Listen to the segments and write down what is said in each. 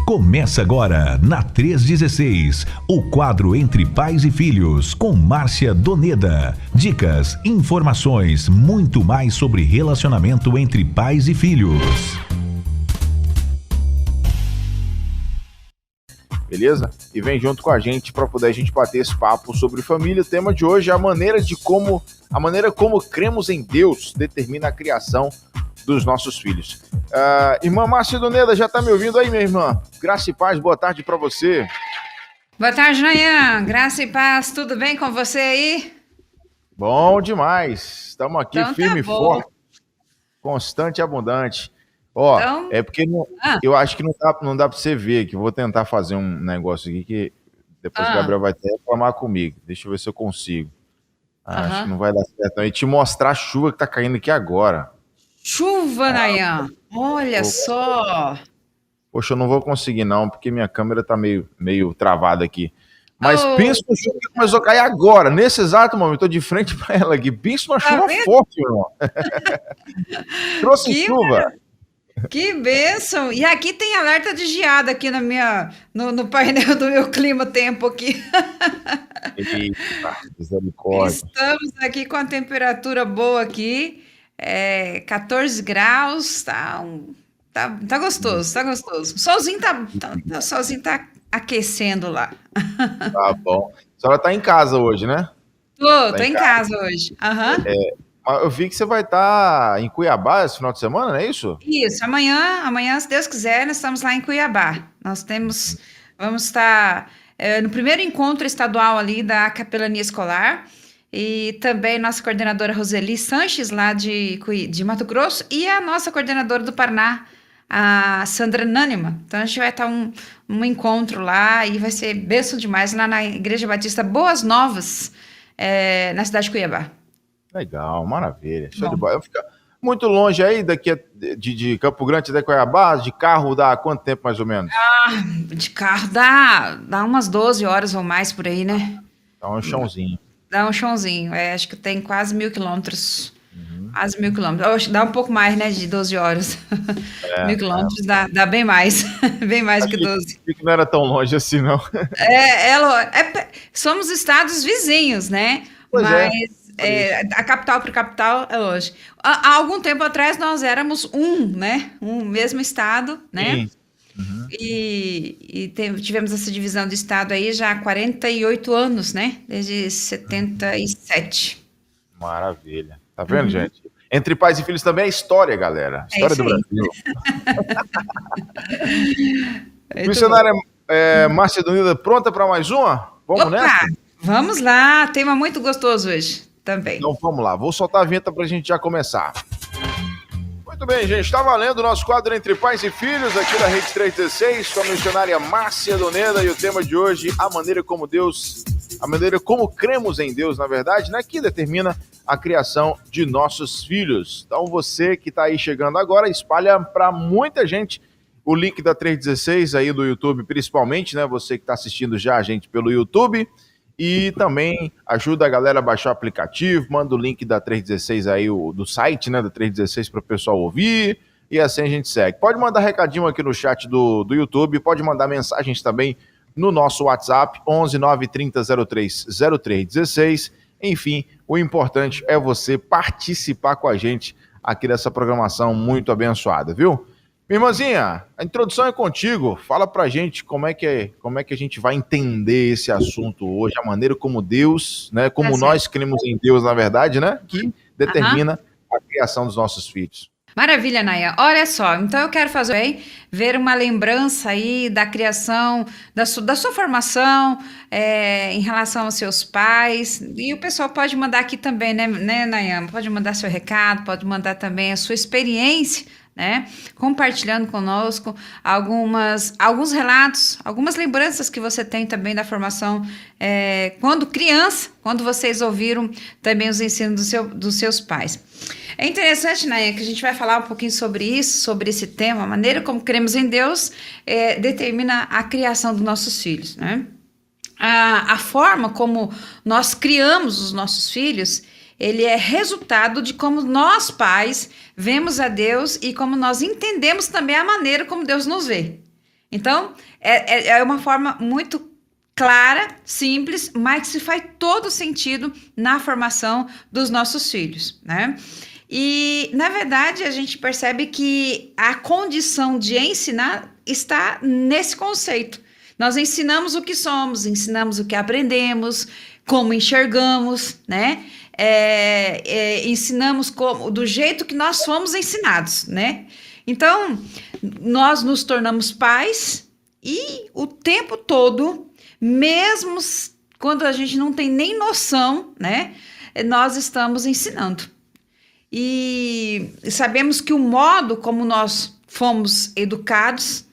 Começa agora, na 316, o quadro Entre Pais e Filhos, com Márcia Doneda. Dicas, informações, muito mais sobre relacionamento entre pais e filhos. Beleza? E vem junto com a gente para poder a gente bater esse papo sobre família. O tema de hoje é a maneira como cremos em Deus determina a criação dos nossos filhos. Irmã Márcia Doneda, já tá me ouvindo aí, minha irmã? Graça e paz, boa tarde para você. Boa tarde, Nayan. Graça e paz, tudo bem com você aí? Bom demais. Estamos aqui Então, firme e tá bom. forte, constante e abundante. Ó, Então- é porque eu acho que não dá para você ver, que eu vou tentar fazer um negócio aqui que depois o Gabriel vai até reclamar comigo. Deixa eu ver se eu consigo. Acho que não vai dar certo não. E te mostrar a chuva que tá caindo aqui agora. Chuva, Nayan. Olha Opa. só. Poxa, eu não vou conseguir não, porque minha câmera tá meio travada aqui. Mas pensa no chuva que começou a cair agora, nesse exato momento. Eu tô de frente para ela aqui. Pensa numa chuva vendo? forte, meu irmão. Trouxe Que chuva. Que bênção. E aqui tem alerta de geada aqui no painel do meu clima tempo aqui. Eita, misericórdia. Estamos aqui com a temperatura boa aqui. 14 graus, tá gostoso, tá gostoso. O solzinho tá aquecendo lá. Tá bom. A senhora tá em casa hoje, né? Tô em casa hoje. Aham. Mas eu vi que você vai estar em Cuiabá esse final de semana, não é isso? Isso, amanhã, se Deus quiser, nós estamos lá em Cuiabá. Vamos estar no primeiro encontro estadual ali da Capelania Escolar, e também nossa coordenadora Roseli Sanches, lá de Mato Grosso, e a nossa coordenadora do Paraná, a Sandra Nânima. Então a gente vai estar um encontro lá, e vai ser bênção demais, lá na Igreja Batista Boas Novas, na cidade de Cuiabá. Legal, maravilha. Show de bola. Eu fico muito longe aí daqui de Campo Grande até Cuiabá, de carro dá quanto tempo mais ou menos? De carro dá umas 12 horas ou mais por aí, né? Dá um chãozinho. Dá um chãozinho, acho que tem quase 1.000 quilômetros. Quase 1.000 quilômetros. Dá um pouco mais, né, de 12 horas. 1.000 quilômetros dá bem mais, bem mais que 12. Achei que não era tão longe assim, não. Somos estados vizinhos, né? Pois Mas a capital para capital é longe. Há algum tempo atrás nós éramos um mesmo estado, né? Sim. E tivemos essa divisão do estado aí já há 48 anos, né? Desde 77. Maravilha. Tá vendo, gente? Entre pais e filhos também é história, galera. História do Brasil. Missionária Márcia Doneda, pronta para mais uma? Vamos nessa? Vamos lá, tema muito gostoso hoje também. Então vamos lá, vou soltar a vinheta pra gente já começar. Muito bem, gente, está valendo o nosso quadro Entre Pais e Filhos aqui da Rede 316 com a missionária Márcia Doneda, e o tema de hoje, a maneira como cremos em Deus, na verdade, né, que determina a criação de nossos filhos. Então você que está aí chegando agora, espalha para muita gente o link da 316 aí do YouTube, principalmente, né, você que está assistindo já a gente pelo YouTube. E também ajuda a galera a baixar o aplicativo, manda o link da 316 aí, do site, né, da 316 para o pessoal ouvir, e assim a gente segue. Pode mandar recadinho aqui no chat do YouTube, pode mandar mensagens também no nosso WhatsApp, 11 930 03 0316. Enfim, o importante é você participar com a gente aqui dessa programação muito abençoada, viu? Minha irmãzinha, a introdução é contigo. Fala pra gente como é que a gente vai entender esse assunto hoje, a maneira como Deus, né, como nós cremos em Deus, na verdade, né, que determina a criação dos nossos filhos. Maravilha, Naya. Olha só, então eu quero ver uma lembrança aí da criação, da sua formação em relação aos seus pais. E o pessoal pode mandar aqui também, né, Naya? Pode mandar seu recado, pode mandar também a sua experiência, né? Compartilhando conosco alguns relatos, algumas lembranças que você tem também da formação quando criança, quando vocês ouviram também os ensinos dos seus pais. É interessante, né, que a gente vai falar um pouquinho sobre isso, sobre esse tema, a maneira como cremos em Deus determina a criação dos nossos filhos, né? A forma como nós criamos os nossos filhos, ele é resultado de como nós, pais, vemos a Deus e como nós entendemos também a maneira como Deus nos vê. Então, é uma forma muito clara, simples, mas que se faz todo sentido na formação dos nossos filhos, né? E, na verdade, a gente percebe que a condição de ensinar está nesse conceito. Nós ensinamos o que somos, ensinamos o que aprendemos, como enxergamos, né? Ensinamos do jeito que nós fomos ensinados, né? Então, nós nos tornamos pais e o tempo todo, mesmo quando a gente não tem nem noção, né? Nós estamos ensinando. E sabemos que o modo como nós fomos educados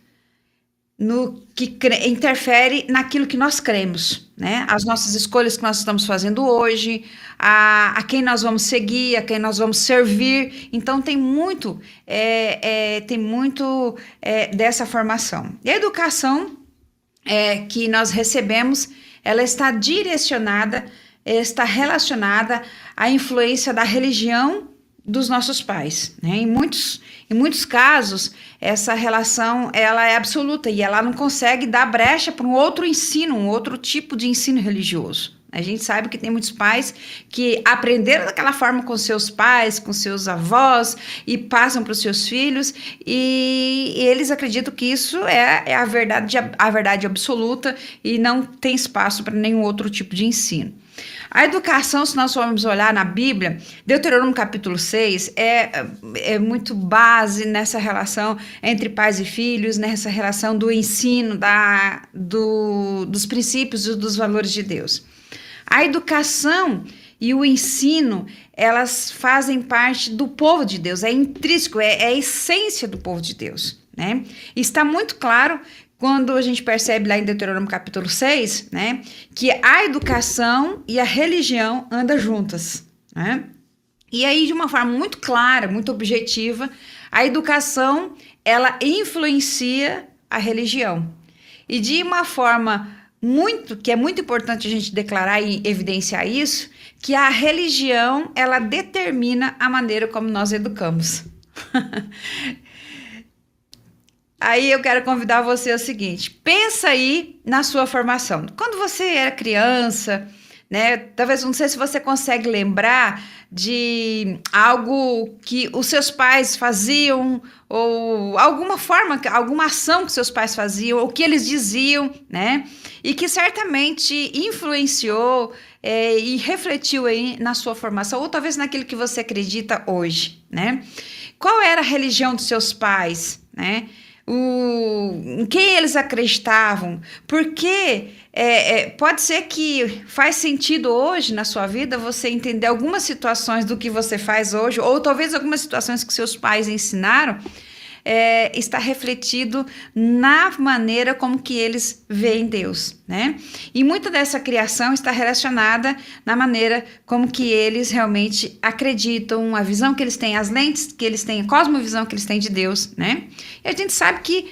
interfere naquilo que nós cremos, né? As nossas escolhas que nós estamos fazendo hoje, a quem nós vamos seguir, a quem nós vamos servir. Então, tem muito dessa formação. E a educação que nós recebemos, ela está direcionada, está relacionada à influência da religião dos nossos pais, né? Em muitos casos, essa relação ela é absoluta e ela não consegue dar brecha para um outro ensino, um outro tipo de ensino religioso. A gente sabe que tem muitos pais que aprenderam daquela forma com seus pais, com seus avós e passam para os seus filhos e eles acreditam que isso é a verdade absoluta e não tem espaço para nenhum outro tipo de ensino. A educação, se nós formos olhar na Bíblia, Deuteronômio capítulo 6 é muito base nessa relação entre pais e filhos, nessa relação do ensino, dos princípios e dos valores de Deus. A educação e o ensino, elas fazem parte do povo de Deus, é intrínseco, é a essência do povo de Deus, né? E está muito claro quando a gente percebe lá em Deuteronômio capítulo 6, né, que a educação e a religião andam juntas, né? E aí, de uma forma muito clara, muito objetiva, a educação, ela influencia a religião. E de uma forma que é muito importante a gente declarar e evidenciar isso, que a religião, ela determina a maneira como nós educamos. Aí eu quero convidar você ao seguinte, pensa aí na sua formação. Quando você era criança, né, talvez, não sei se você consegue lembrar de algo que os seus pais faziam, ou alguma ação que seus pais faziam, ou que eles diziam, né, e que certamente influenciou e refletiu aí na sua formação, ou talvez naquilo que você acredita hoje, né? Qual era a religião dos seus pais, né? Em quem eles acreditavam, porque pode ser que faz sentido hoje na sua vida você entender algumas situações do que você faz hoje, ou talvez algumas situações que seus pais ensinaram, está refletido na maneira como que eles veem Deus, né? E muita dessa criação está relacionada na maneira como que eles realmente acreditam, a visão que eles têm, as lentes que eles têm, a cosmovisão que eles têm de Deus, né? E a gente sabe que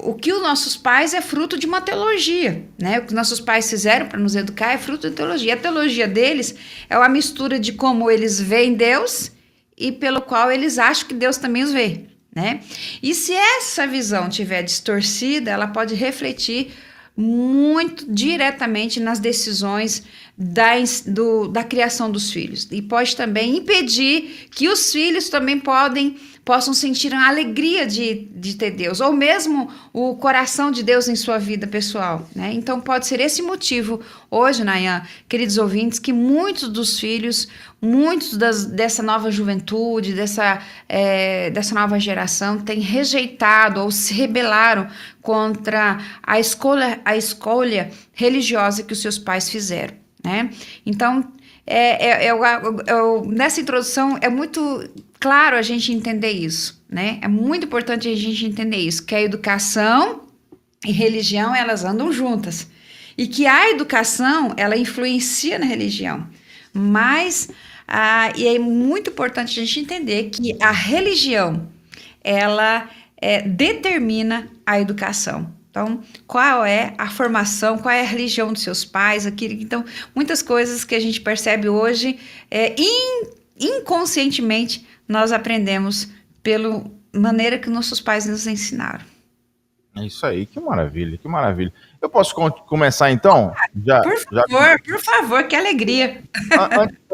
o que os nossos pais é fruto de uma teologia, né? O que nossos pais fizeram para nos educar é fruto de teologia. A teologia deles é uma mistura de como eles veem Deus e pelo qual eles acham que Deus também os vê, né? E se essa visão estiver distorcida, ela pode refletir muito diretamente nas decisões da criação dos filhos. E pode também impedir que os filhos também possam sentir a alegria de ter Deus, ou mesmo o coração de Deus em sua vida pessoal, né? Então pode ser esse motivo hoje, Nayan, queridos ouvintes, que muitos dos filhos, dessa nova juventude, dessa nova geração têm rejeitado ou se rebelaram contra a escolha religiosa que os seus pais fizeram, né? Então, nessa introdução é muito claro a gente entender isso, né? É muito importante a gente entender isso, que a educação e religião, elas andam juntas. E que a educação, ela influencia na religião. Mas, e é muito importante a gente entender que a religião, ela determina a educação. Então, qual é a formação, qual é a religião dos seus pais? Então, muitas coisas que a gente percebe hoje, inconscientemente, nós aprendemos pela maneira que nossos pais nos ensinaram. É isso aí, que maravilha, que maravilha. Eu posso começar então? Já, Por favor, que alegria.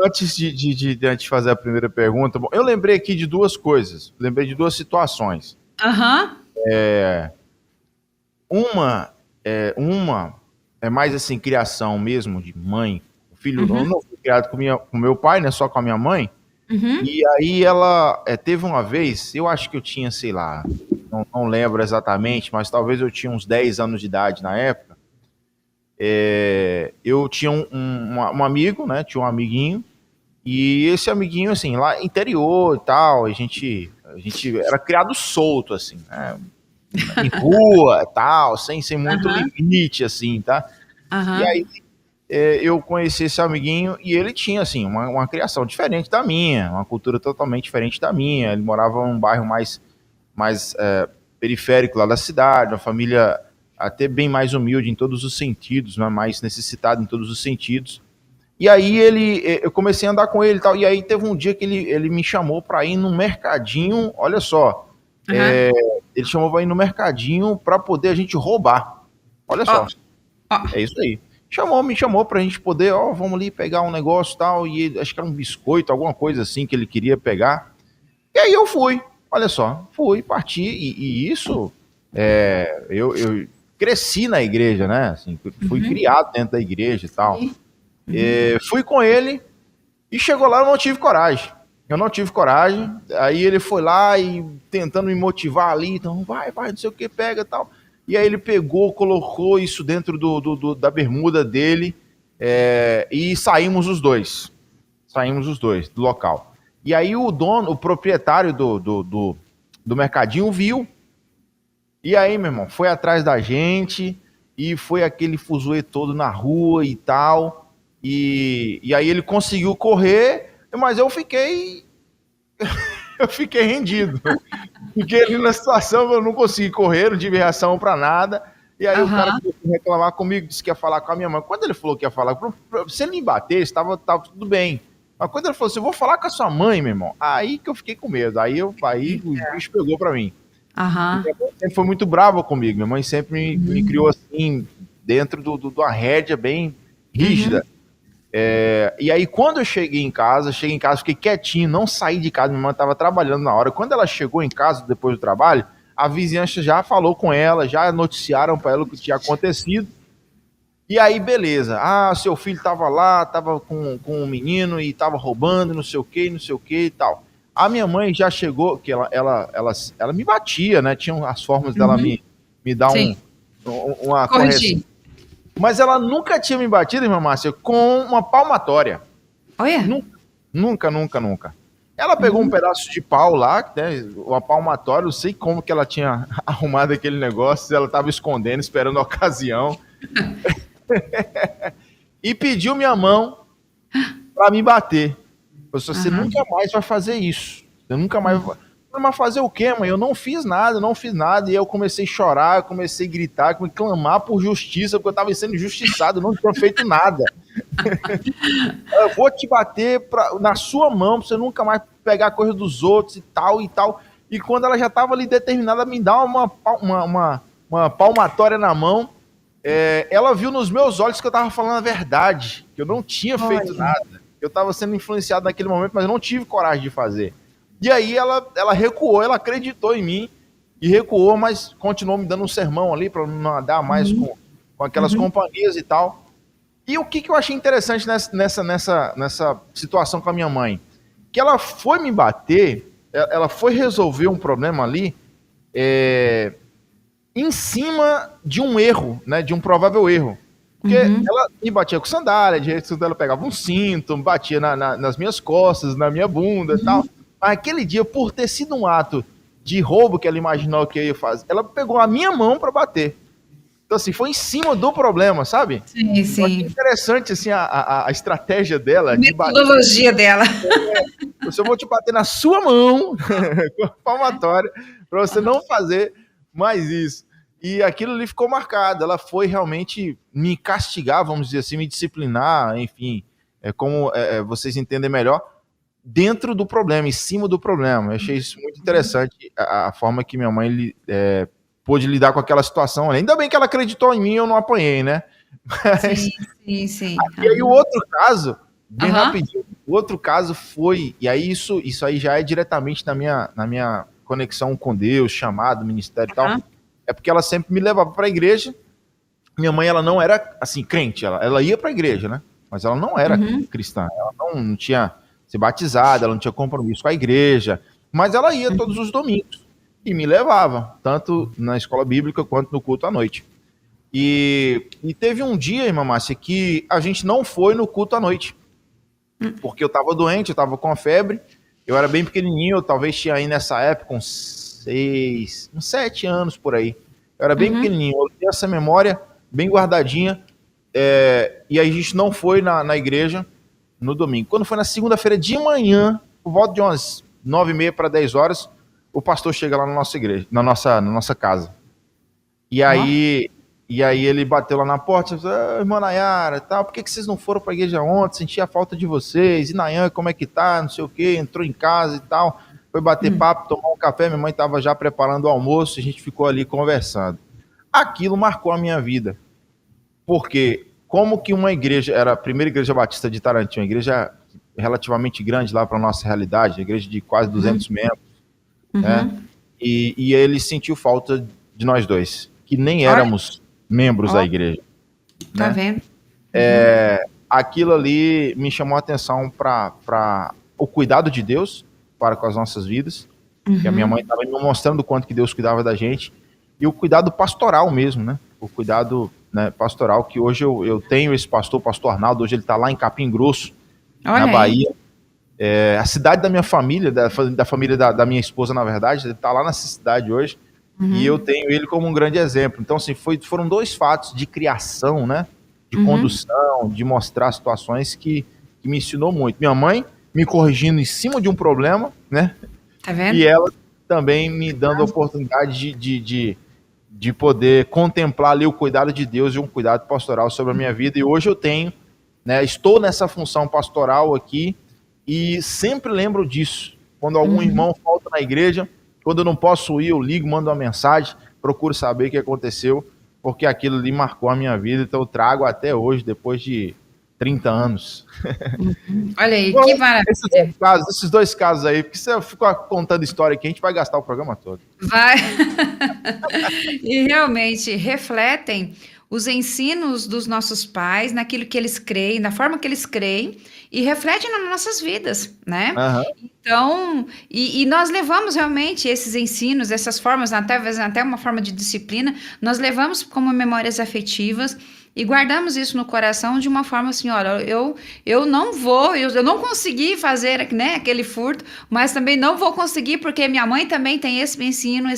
Antes de fazer a primeira pergunta, bom, eu lembrei aqui de duas coisas, lembrei de duas situações. Aham. Uma é mais assim, criação mesmo de mãe. O filho, Uhum. eu não fui criado com meu pai, né? Só com a minha mãe. Uhum. E aí ela teve uma vez, eu acho que eu tinha, sei lá, não lembro exatamente, mas talvez eu tinha uns 10 anos de idade na época. Eu tinha um amigo, né? Tinha um amiguinho. E esse amiguinho, assim, lá interior e tal, a gente era criado solto, assim, né? Em rua e tal, sem muito Aham. limite, assim, tá? E Aham. aí eu conheci esse amiguinho e ele tinha, assim, uma criação diferente da minha, uma cultura totalmente diferente da minha. Ele morava num bairro mais periférico lá da cidade, uma família até bem mais humilde em todos os sentidos, né? Mais necessitada em todos os sentidos. E aí eu comecei a andar com ele e tal, e aí teve um dia que ele me chamou para ir no mercadinho, olha só, Aham. ele chamou para ir no mercadinho para poder a gente roubar, olha Ó, só, ó. é isso aí. Me chamou pra gente poder, vamos ali pegar um negócio e tal, e acho que era um biscoito, alguma coisa assim que ele queria pegar. E aí eu fui, olha só, parti, e isso, eu cresci na igreja, né, assim, fui Uhum. criado dentro da igreja e tal. Sim. Uhum. Fui com ele e chegou lá, eu não tive coragem. Eu não tive coragem. Aí ele foi lá e tentando me motivar ali, então vai, não sei o que, pega e tal. E aí ele pegou, colocou isso dentro da bermuda dele e saímos os dois. Saímos os dois do local. E aí o dono, o proprietário do mercadinho viu. E aí, meu irmão, foi atrás da gente e foi aquele fuzuê todo na rua e tal. E aí ele conseguiu correr, mas eu fiquei rendido. Fiquei ali na situação que eu não consegui correr, não tive reação para nada. E aí o cara Aham. começou a reclamar comigo, disse que ia falar com a minha mãe. Quando ele falou que ia falar, se ele me bater, estava tudo bem. Mas quando ele falou assim, eu vou falar com a sua mãe, meu irmão, aí que eu fiquei com medo. Aí o bicho pegou para mim. Aham. Minha mãe sempre foi muito brava comigo. Minha mãe sempre me Uhum. criou assim, dentro de uma rédea bem Uhum. rígida. E aí, quando eu cheguei em casa, fiquei quietinho, não saí de casa. Minha mãe estava trabalhando na hora. Quando ela chegou em casa, depois do trabalho, a vizinhança já falou com ela, já noticiaram para ela o que tinha acontecido. E aí, beleza. Ah, seu filho estava lá, estava com um menino e estava roubando, não sei o que, não sei o que e tal. A minha mãe já chegou, que ela me batia, né? Tinha as formas dela Uhum. me dar Sim. uma correção. Corrigir. Mas ela nunca tinha me batido, irmã Márcia, com uma palmatória. Olha. Nunca, nunca, nunca, nunca. Ela pegou um Uhum. pedaço de pau lá, né, uma palmatória, não sei como que ela tinha arrumado aquele negócio, ela estava escondendo, esperando a ocasião, e pediu minha mão para me bater. Eu disse, você Aham. nunca mais vai fazer isso. Você nunca mais vai. Mas fazer o quê, mãe? Eu não fiz nada, não fiz nada. E aí eu comecei a chorar, eu comecei a gritar, comecei a clamar por justiça, porque eu estava sendo injustiçado, eu não tinha feito nada. Eu vou te bater na sua mão, pra você nunca mais pegar coisa dos outros e tal e tal. E quando ela já estava ali determinada a me dar uma palmatória na mão, ela viu nos meus olhos que eu estava falando a verdade, que eu não tinha feito Olha. nada. Eu estava sendo influenciado naquele momento, mas eu não tive coragem de fazer. E aí ela recuou, ela acreditou em mim e recuou, mas continuou me dando um sermão ali para não andar mais Uhum. com aquelas Uhum. companhias e tal. E o que eu achei interessante nessa situação com a minha mãe? Que ela foi me bater, ela foi resolver um problema ali em cima de um erro, né? De um provável erro. Porque Uhum. ela me batia com sandália, de jeito que ela pegava um cinto, batia nas minhas costas, na minha bunda e tal. Uhum. Mas aquele dia, por ter sido um ato de roubo que ela imaginou que eu ia fazer, ela pegou a minha mão para bater. Então, assim, foi em cima do problema, sabe? Sim, Eu achei sim. interessante, assim, a estratégia dela de bater. Metodologia dela. Eu vou te bater na sua mão, com a palmatória, para você não fazer mais isso. E aquilo ali ficou marcado. Ela foi realmente me castigar, vamos dizer assim, me disciplinar, enfim, como vocês entendem melhor, dentro do problema, em cima do problema. Eu achei isso muito interessante, a forma que minha mãe pôde lidar com aquela situação. Ainda bem que ela acreditou em mim, eu não apanhei, né? Mas, sim. e aí o outro caso, bem Aham. rapidinho, o outro caso foi, e aí isso aí já é diretamente na minha conexão com Deus, chamado, ministério e tal, Aham. é porque ela sempre me levava para a igreja. Minha mãe, ela não era, assim, crente, ela ia para a igreja, né? Mas ela não era cristã, ela não tinha se batizado, ela não tinha compromisso com a igreja, mas ela ia todos os domingos e me levava, tanto na escola bíblica quanto no culto à noite. E teve um dia, irmã Márcia, que a gente não foi no culto à noite, porque eu estava doente, eu estava com a febre, eu era bem pequenininho, eu talvez tinha aí nessa época uns 7 anos por aí. Eu era bem pequenininho, eu tenho essa memória bem guardadinha, e aí a gente não foi na igreja no domingo. Quando foi na segunda-feira de manhã, por volta de umas 9h30 para 10 horas, o pastor chega lá na nossa igreja, na nossa casa. E aí ele bateu lá na porta e falou: irmã Nayara, tal, por que vocês não foram para a igreja ontem? Senti a falta de vocês. E Nayan, como é que tá? Não sei o quê. Entrou em casa e tal. Foi bater papo, tomar um café. Minha mãe estava já preparando o almoço. A gente ficou ali conversando. Aquilo marcou a minha vida. Porque como que uma igreja, era a primeira igreja batista de Tarantim, uma igreja relativamente grande lá para nossa realidade, uma igreja de quase 200 membros, né? E ele sentiu falta de nós dois, que nem éramos membros da igreja. Tá né? vendo? Aquilo ali me chamou a atenção para o cuidado de Deus para com as nossas vidas, que a minha mãe estava me mostrando o quanto que Deus cuidava da gente, e o cuidado pastoral mesmo, né? O cuidado, né, pastoral, que hoje eu tenho esse pastor Arnaldo, hoje ele está lá em Capim Grosso, Olha na aí. Bahia. A cidade da minha família, da família da minha esposa, na verdade, ele está lá nessa cidade hoje, e eu tenho ele como um grande exemplo. Então, assim, foram 2 fatos de criação, né? De condução, de mostrar situações que me ensinou muito. Minha mãe me corrigindo em cima de um problema, né? Tá vendo? E ela também me dando a oportunidade de poder contemplar ali o cuidado de Deus e um cuidado pastoral sobre a minha vida. E hoje eu tenho, né? Estou nessa função pastoral aqui e sempre lembro disso. Quando algum irmão falta na igreja, quando eu não posso ir, eu ligo, mando uma mensagem, procuro saber o que aconteceu, porque aquilo ali marcou a minha vida, então eu trago até hoje, depois de 30 anos. Olha aí, Bom, que maravilha. esses dois casos aí, porque se eu ficar contando história aqui, a gente vai gastar o programa todo. Vai. E realmente refletem os ensinos dos nossos pais, naquilo que eles creem, na forma que eles creem, e refletem nas nossas vidas, né? Aham. Então, e nós levamos realmente esses ensinos, essas formas, às vezes até uma forma de disciplina, nós levamos como memórias afetivas e guardamos isso no coração de uma forma assim, olha, eu não vou, eu não consegui fazer, né, aquele furto, mas também não vou conseguir porque minha mãe também tem esse ensino,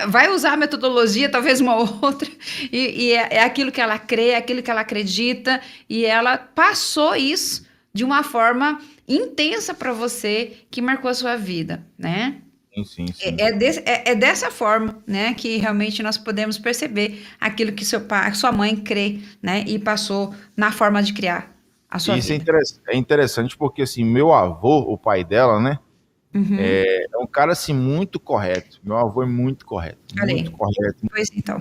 vai usar a metodologia, talvez uma outra, e é aquilo que ela crê, é aquilo que ela acredita, e ela passou isso de uma forma intensa para você, que marcou a sua vida, né? Sim. É dessa forma, né, que realmente nós podemos perceber aquilo que seu pai, sua mãe crê, né, e passou na forma de criar a sua Isso vida. é interessante porque, assim, meu avô, o pai dela, né, é um cara, assim, muito correto. Meu avô é muito correto. Olha aí. Muito correto, Pois então.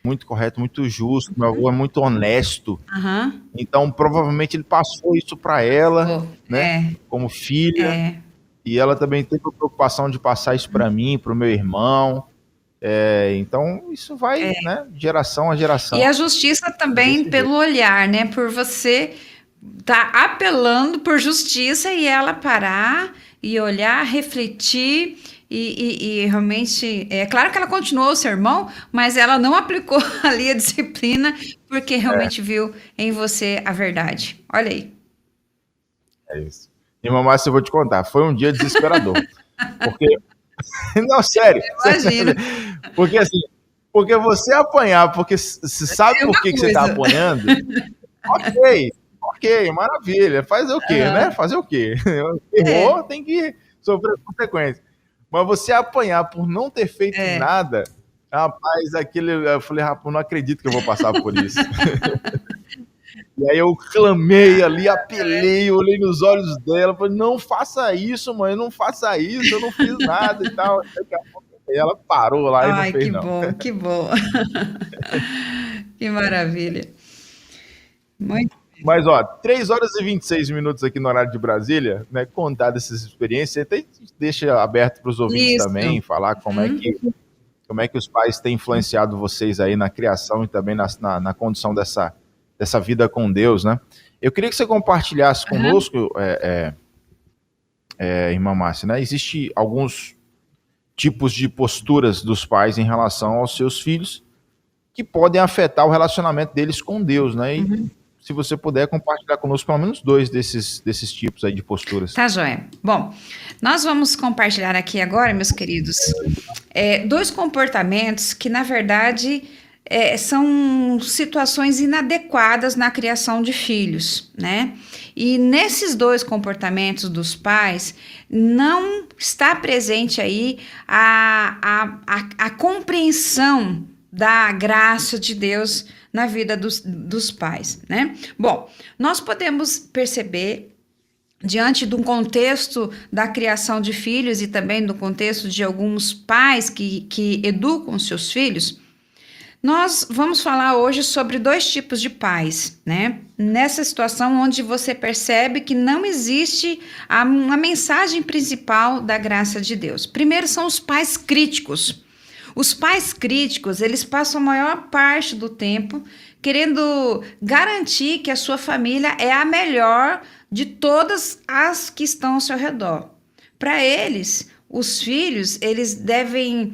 muito correto, muito justo. Meu avô é muito honesto. Aham. Então, provavelmente, ele passou isso para ela, né, como filha. E ela também teve a preocupação de passar isso para mim, para o meu irmão. Então, isso vai, né, de geração a geração. E a justiça também pelo olhar, né? Por você tá apelando por justiça e ela parar e olhar, refletir e realmente... É claro que ela continuou o sermão, mas ela não aplicou ali a disciplina porque realmente viu em você a verdade. Olha aí. É isso. E mamãe, eu vou te contar, foi um dia desesperador. Porque... Não, sério. Imagina. Porque assim, porque você apanhar, porque você sabe por que você tá apanhando, ok, maravilha. Fazer o quê, né? Fazer o quê? Errou, tem que sofrer consequências. Mas você apanhar por não ter feito nada, rapaz, eu falei, rapaz, não acredito que eu vou passar por isso. E aí eu clamei ali, apelei, olhei nos olhos dela, falei, não faça isso, mãe, não faça isso, eu não fiz nada e tal. Daqui a pouco Aí ela parou lá e não Ai, fez que não. bom, que bom. Que maravilha. Muito. Mas, ó, 3 horas e 26 minutos aqui no horário de Brasília, né? Contar dessas experiências, até deixa aberto para os ouvintes Isso. também, falar como é que os pais têm influenciado vocês aí na criação e também na condição dessa vida com Deus, né? Eu queria que você compartilhasse conosco, irmã Márcia, né? Existem alguns tipos de posturas dos pais em relação aos seus filhos que podem afetar o relacionamento deles com Deus, né? E se você puder compartilhar conosco pelo menos 2 desses tipos aí de posturas. Tá, joia. Bom, nós vamos compartilhar aqui agora, meus queridos, 2 comportamentos que, na verdade, são situações inadequadas na criação de filhos, né? E nesses 2 comportamentos dos pais, não está presente aí a compreensão da graça de Deus na vida dos pais, né? Bom, nós podemos perceber, diante de um contexto da criação de filhos e também do contexto de alguns pais que educam seus filhos, nós vamos falar hoje sobre 2 tipos de pais, né? Nessa situação onde você percebe que não existe uma mensagem principal da graça de Deus. Primeiro são os pais críticos. Os pais críticos, eles passam a maior parte do tempo querendo garantir que a sua família é a melhor de todas as que estão ao seu redor. Para eles, os filhos, eles devem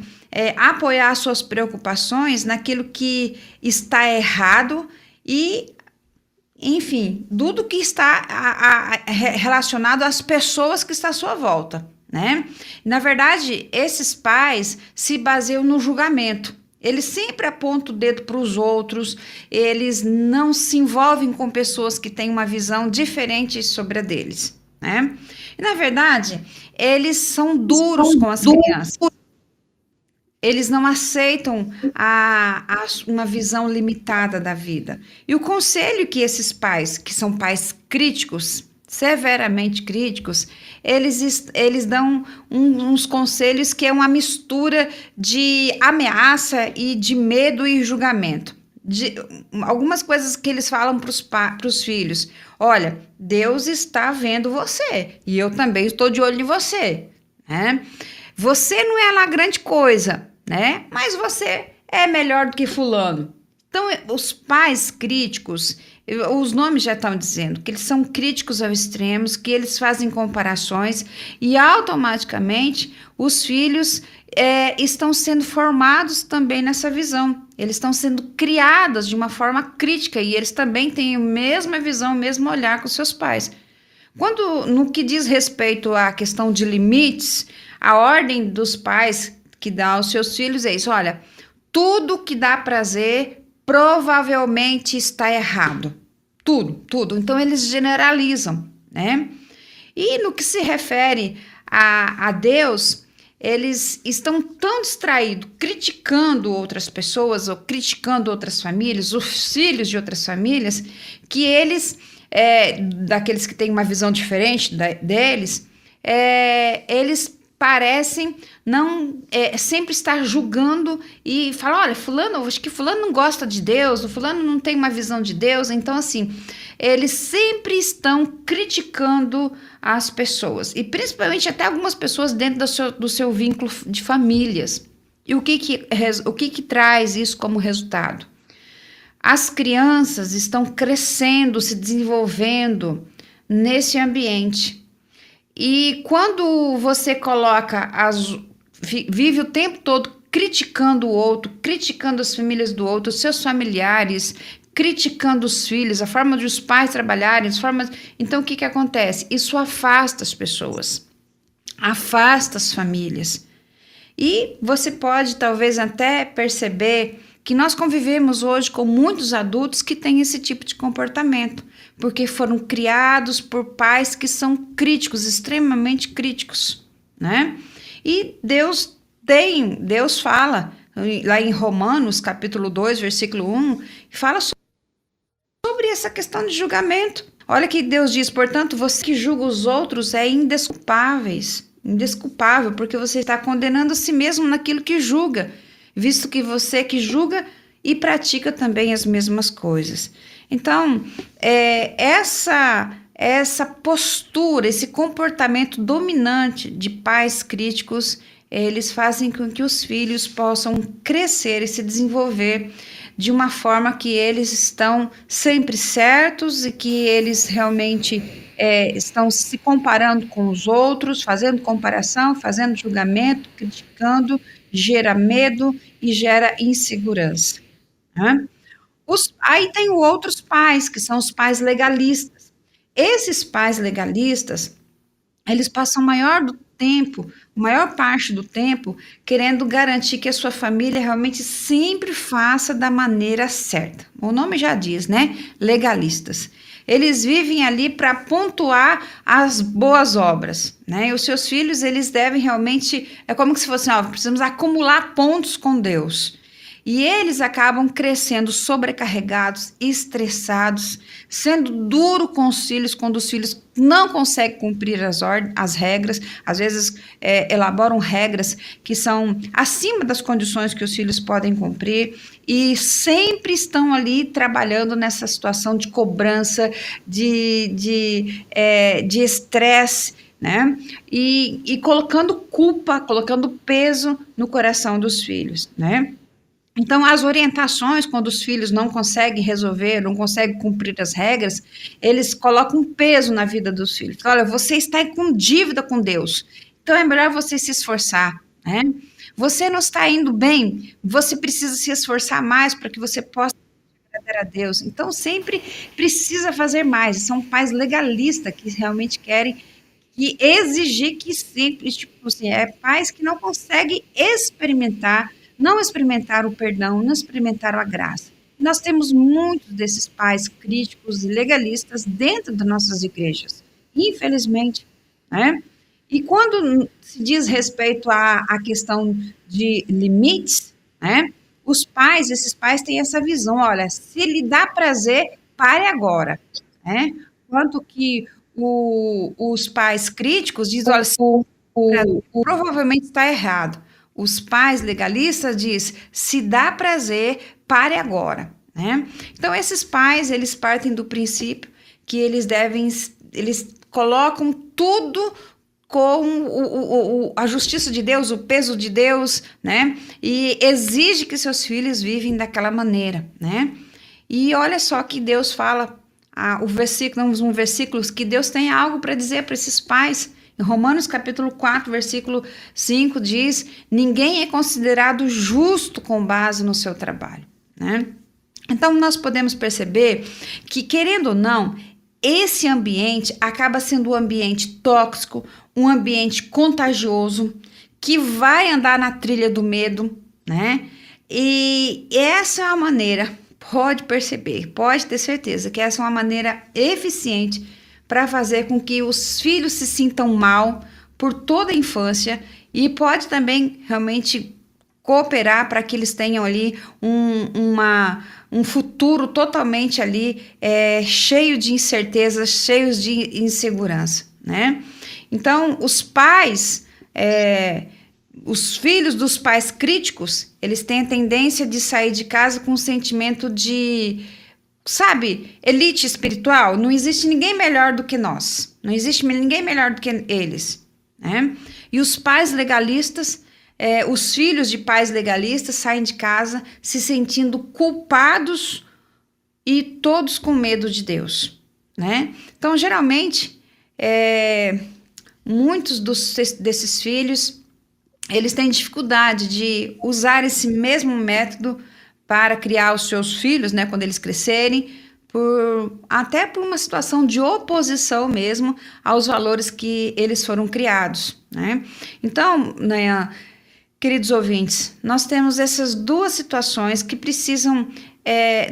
apoiar suas preocupações naquilo que está errado e, enfim, tudo que está relacionado às pessoas que estão à sua volta, né? Na verdade, esses pais se baseiam no julgamento. Eles sempre apontam o dedo para os outros, eles não se envolvem com pessoas que têm uma visão diferente sobre a deles, né? E, na verdade, eles são duros com as crianças. Eles não aceitam uma visão limitada da vida. E o conselho que esses pais, que são pais críticos, severamente críticos, eles dão uns conselhos que é uma mistura de ameaça e de medo e julgamento. Algumas coisas que eles falam para os filhos: olha, Deus está vendo você e eu também estou de olho em você, né? Você não é lá grande coisa, né? Mas você é melhor do que fulano. Então, os pais críticos, os nomes já estão dizendo que eles são críticos ao extremo, que eles fazem comparações e automaticamente os filhos estão sendo formados também nessa visão. Eles estão sendo criados de uma forma crítica e eles também têm a mesma visão, o mesmo olhar com seus pais. No que diz respeito à questão de limites, a ordem dos pais que dá aos seus filhos é isso: olha, tudo que dá prazer provavelmente está errado. Tudo. Então, eles generalizam, né? E no que se refere a Deus, eles estão tão distraídos, criticando outras pessoas, ou criticando outras famílias, os filhos de outras famílias, que eles, daqueles que têm uma visão diferente deles, eles parecem não sempre estar julgando e falar: olha, fulano, acho que fulano não gosta de Deus, o fulano não tem uma visão de Deus. Então, assim, eles sempre estão criticando as pessoas, e principalmente até algumas pessoas dentro do seu vínculo de famílias. E o que traz isso como resultado? As crianças estão crescendo, se desenvolvendo nesse ambiente. E quando você vive o tempo todo criticando o outro, criticando as famílias do outro, os seus familiares, criticando os filhos, a forma de os pais trabalharem, então o que acontece? Isso afasta as pessoas, afasta as famílias. E você pode talvez até perceber que nós convivemos hoje com muitos adultos que têm esse tipo de comportamento, porque foram criados por pais que são críticos, extremamente críticos, né? E Deus fala, lá em Romanos, capítulo 2, versículo 1, fala sobre essa questão de julgamento. Olha que Deus diz: portanto, você que julga os outros é indesculpáveis. indesculpável, porque você está condenando a si mesmo naquilo que julga, visto que você que julga e pratica também as mesmas coisas. Então, essa postura, esse comportamento dominante de pais críticos, eles fazem com que os filhos possam crescer e se desenvolver de uma forma que eles estão sempre certos e que eles realmente estão se comparando com os outros, fazendo comparação, fazendo julgamento, criticando, gera medo e gera insegurança. Né? Aí tem outros pais, que são os pais legalistas. Esses pais legalistas, eles passam maior parte do tempo, querendo garantir que a sua família realmente sempre faça da maneira certa. O nome já diz, né? Legalistas. Eles vivem ali para pontuar as boas obras, né? E os seus filhos, eles devem realmente, é como se fosse, precisamos acumular pontos com Deus. E eles acabam crescendo sobrecarregados, estressados, sendo duro com os filhos, quando os filhos não conseguem cumprir as regras, às vezes elaboram regras que são acima das condições que os filhos podem cumprir, e sempre estão ali trabalhando nessa situação de cobrança, de estresse, né? E colocando culpa, colocando peso no coração dos filhos, né? Então, as orientações, quando os filhos não conseguem resolver, não conseguem cumprir as regras, eles colocam um peso na vida dos filhos. Olha, você está com dívida com Deus, então é melhor você se esforçar, né? Você não está indo bem, você precisa se esforçar mais para que você possa agradar a Deus. Então, sempre precisa fazer mais. São pais legalistas que realmente querem exigir que sempre, pais que não conseguem não experimentaram o perdão, não experimentaram a graça. Nós temos muitos desses pais críticos e legalistas dentro das nossas igrejas, infelizmente, né? E quando se diz respeito à questão de limites, né? Esses pais têm essa visão, olha, se lhe dá prazer, pare agora, né? Quanto que os pais críticos dizem, olha, provavelmente está errado. Os pais legalistas dizem, se dá prazer, pare agora, né? Então, esses pais, eles partem do princípio que eles colocam tudo com a justiça de Deus, o peso de Deus, né? E exige que seus filhos vivem daquela maneira, né? E olha só que Deus fala, um versículo que Deus tem algo para dizer para esses pais. Em Romanos capítulo 4, versículo 5 diz, ninguém é considerado justo com base no seu trabalho, né? Então, nós podemos perceber que, querendo ou não, esse ambiente acaba sendo um ambiente tóxico, um ambiente contagioso, que vai andar na trilha do medo, né? E essa é uma maneira, pode perceber, pode ter certeza que essa é uma maneira eficiente para fazer com que os filhos se sintam mal por toda a infância, e pode também realmente cooperar para que eles tenham ali um futuro totalmente ali cheio de incertezas, cheios de insegurança, né? Então, os filhos dos pais críticos, eles têm a tendência de sair de casa com um sentimento de, elite espiritual. Não existe ninguém melhor do que nós, não existe ninguém melhor do que eles, né? E os pais legalistas, os filhos de pais legalistas saem de casa se sentindo culpados e todos com medo de Deus, né? Então, geralmente, muitos desses filhos, eles têm dificuldade de usar esse mesmo método para criar os seus filhos, né, quando eles crescerem, até por uma situação de oposição mesmo aos valores que eles foram criados, né? Então, né, queridos ouvintes, nós temos essas duas situações que precisam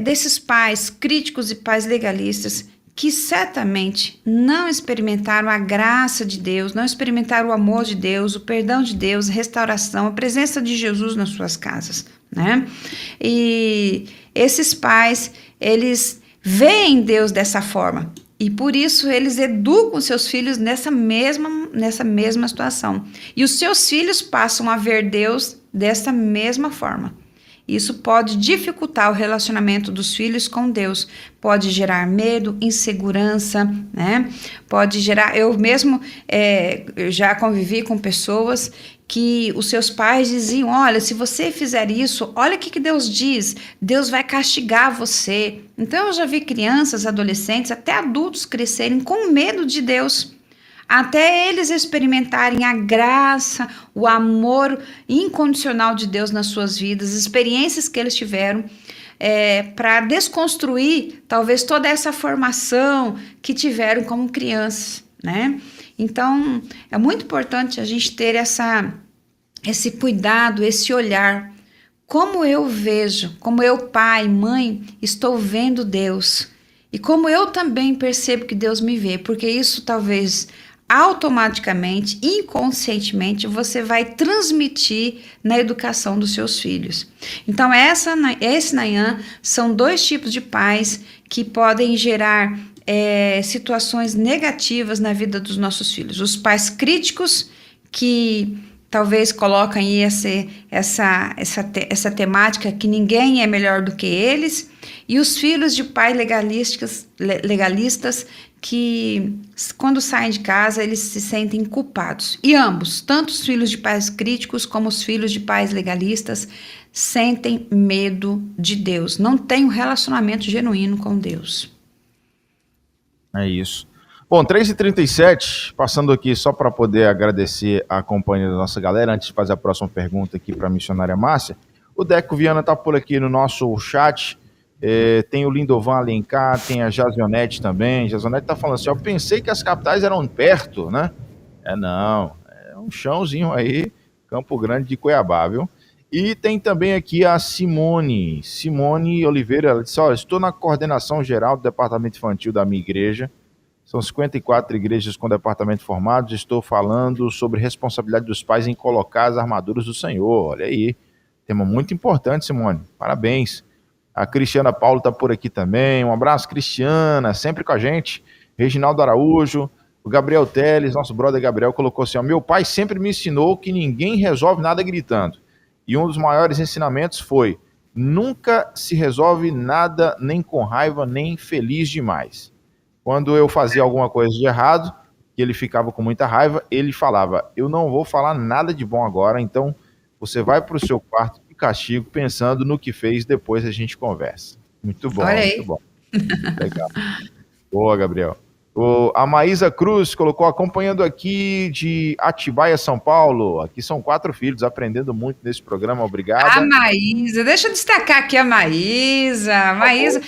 desses pais críticos e pais legalistas que certamente não experimentaram a graça de Deus, não experimentaram o amor de Deus, o perdão de Deus, a restauração, a presença de Jesus nas suas casas, né? E esses pais, eles veem Deus dessa forma, E por isso eles educam seus filhos nessa mesma situação. E os seus filhos passam a ver Deus dessa mesma forma. Isso pode dificultar o relacionamento dos filhos com Deus, pode gerar medo, insegurança, né? Pode gerar. Eu mesmo eu já convivi com pessoas que os seus pais diziam: olha, se você fizer isso, olha o que Deus diz, Deus vai castigar você. Então eu já vi crianças, adolescentes, até adultos crescerem com medo de Deus, até eles experimentarem a graça, o amor incondicional de Deus nas suas vidas, experiências que eles tiveram, para desconstruir talvez toda essa formação que tiveram como crianças, né? Então, é muito importante a gente ter esse cuidado, esse olhar. Como eu vejo, como eu, pai, mãe, estou vendo Deus. E como eu também percebo que Deus me vê, porque isso talvez automaticamente, inconscientemente, você vai transmitir na educação dos seus filhos. Então, esse Nayan são 2 tipos de pais que podem gerar situações negativas na vida dos nossos filhos. Os pais críticos, que talvez colocam aí essa temática que ninguém é melhor do que eles, e os filhos de pais legalistas que, quando saem de casa, eles se sentem culpados. E ambos, tanto os filhos de pais críticos como os filhos de pais legalistas, sentem medo de Deus, não têm um relacionamento genuíno com Deus. É isso. Bom, 3h37, passando aqui só para poder agradecer a companhia da nossa galera, antes de fazer a próxima pergunta aqui para a missionária Márcia. O Deco Viana está por aqui no nosso chat, tem o Lindovan Alencar, tem a Jazionete também. Jazionete está falando assim: eu pensei que as capitais eram perto, né? Não, é um chãozinho aí, Campo Grande de Cuiabá, viu? E tem também aqui a Simone Oliveira. Ela disse: estou na coordenação geral do departamento infantil da minha igreja. São 54 igrejas com departamento formados. Estou falando sobre responsabilidade dos pais em colocar as armaduras do Senhor. Olha aí, tema muito importante, Simone. Parabéns. A Cristiana Paulo está por aqui também. Um abraço, Cristiana, sempre com a gente. Reginaldo Araújo. O Gabriel Teles, nosso brother Gabriel, colocou assim: meu pai sempre me ensinou que ninguém resolve nada gritando. E um dos maiores ensinamentos foi: nunca se resolve nada nem com raiva, nem feliz demais. Quando eu fazia alguma coisa de errado, que ele ficava com muita raiva, ele falava: eu não vou falar nada de bom agora, então você vai para o seu quarto de castigo pensando no que fez, depois a gente conversa. Muito bom, Olha aí. muito bom. Legal. Boa, Gabriel. A Maísa Cruz colocou: acompanhando aqui de Atibaia, São Paulo. Aqui são 4 filhos, aprendendo muito nesse programa. Obrigada. A Maísa, deixa eu destacar aqui a Maísa. Maísa,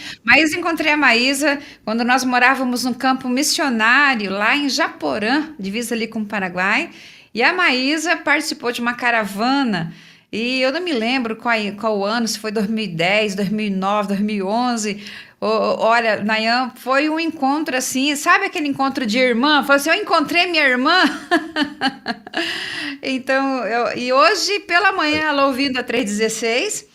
encontrei a Maísa quando nós morávamos num campo missionário lá em Japorã, divisa ali com o Paraguai. E a Maísa participou de uma caravana. E eu não me lembro qual o ano, se foi 2010, 2009, 2011. Olha, Nayan, foi um encontro assim, sabe aquele encontro de irmã? Falei assim: eu encontrei minha irmã. Então, e hoje pela manhã, ela ouvindo a 316,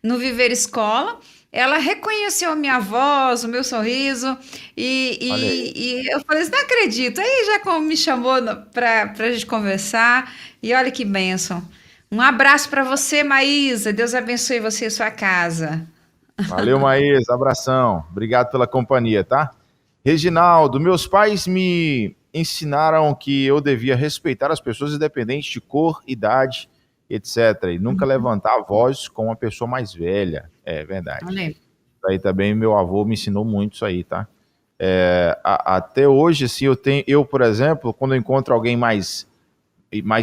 no Viver Escola, ela reconheceu a minha voz, o meu sorriso, e eu falei assim: não acredito. Aí já me chamou para a gente conversar, e olha que bênção. Um abraço para você, Maísa. Deus abençoe você e sua casa. Valeu, Maísa. Abração. Obrigado pela companhia, tá? Reginaldo, meus pais me ensinaram que eu devia respeitar as pessoas independente de cor, idade, etc. E nunca levantar a voz com uma pessoa mais velha. É verdade. Olha. Aí também meu avô me ensinou muito isso aí, tá? Até hoje, assim, eu, por exemplo, quando eu encontro alguém mais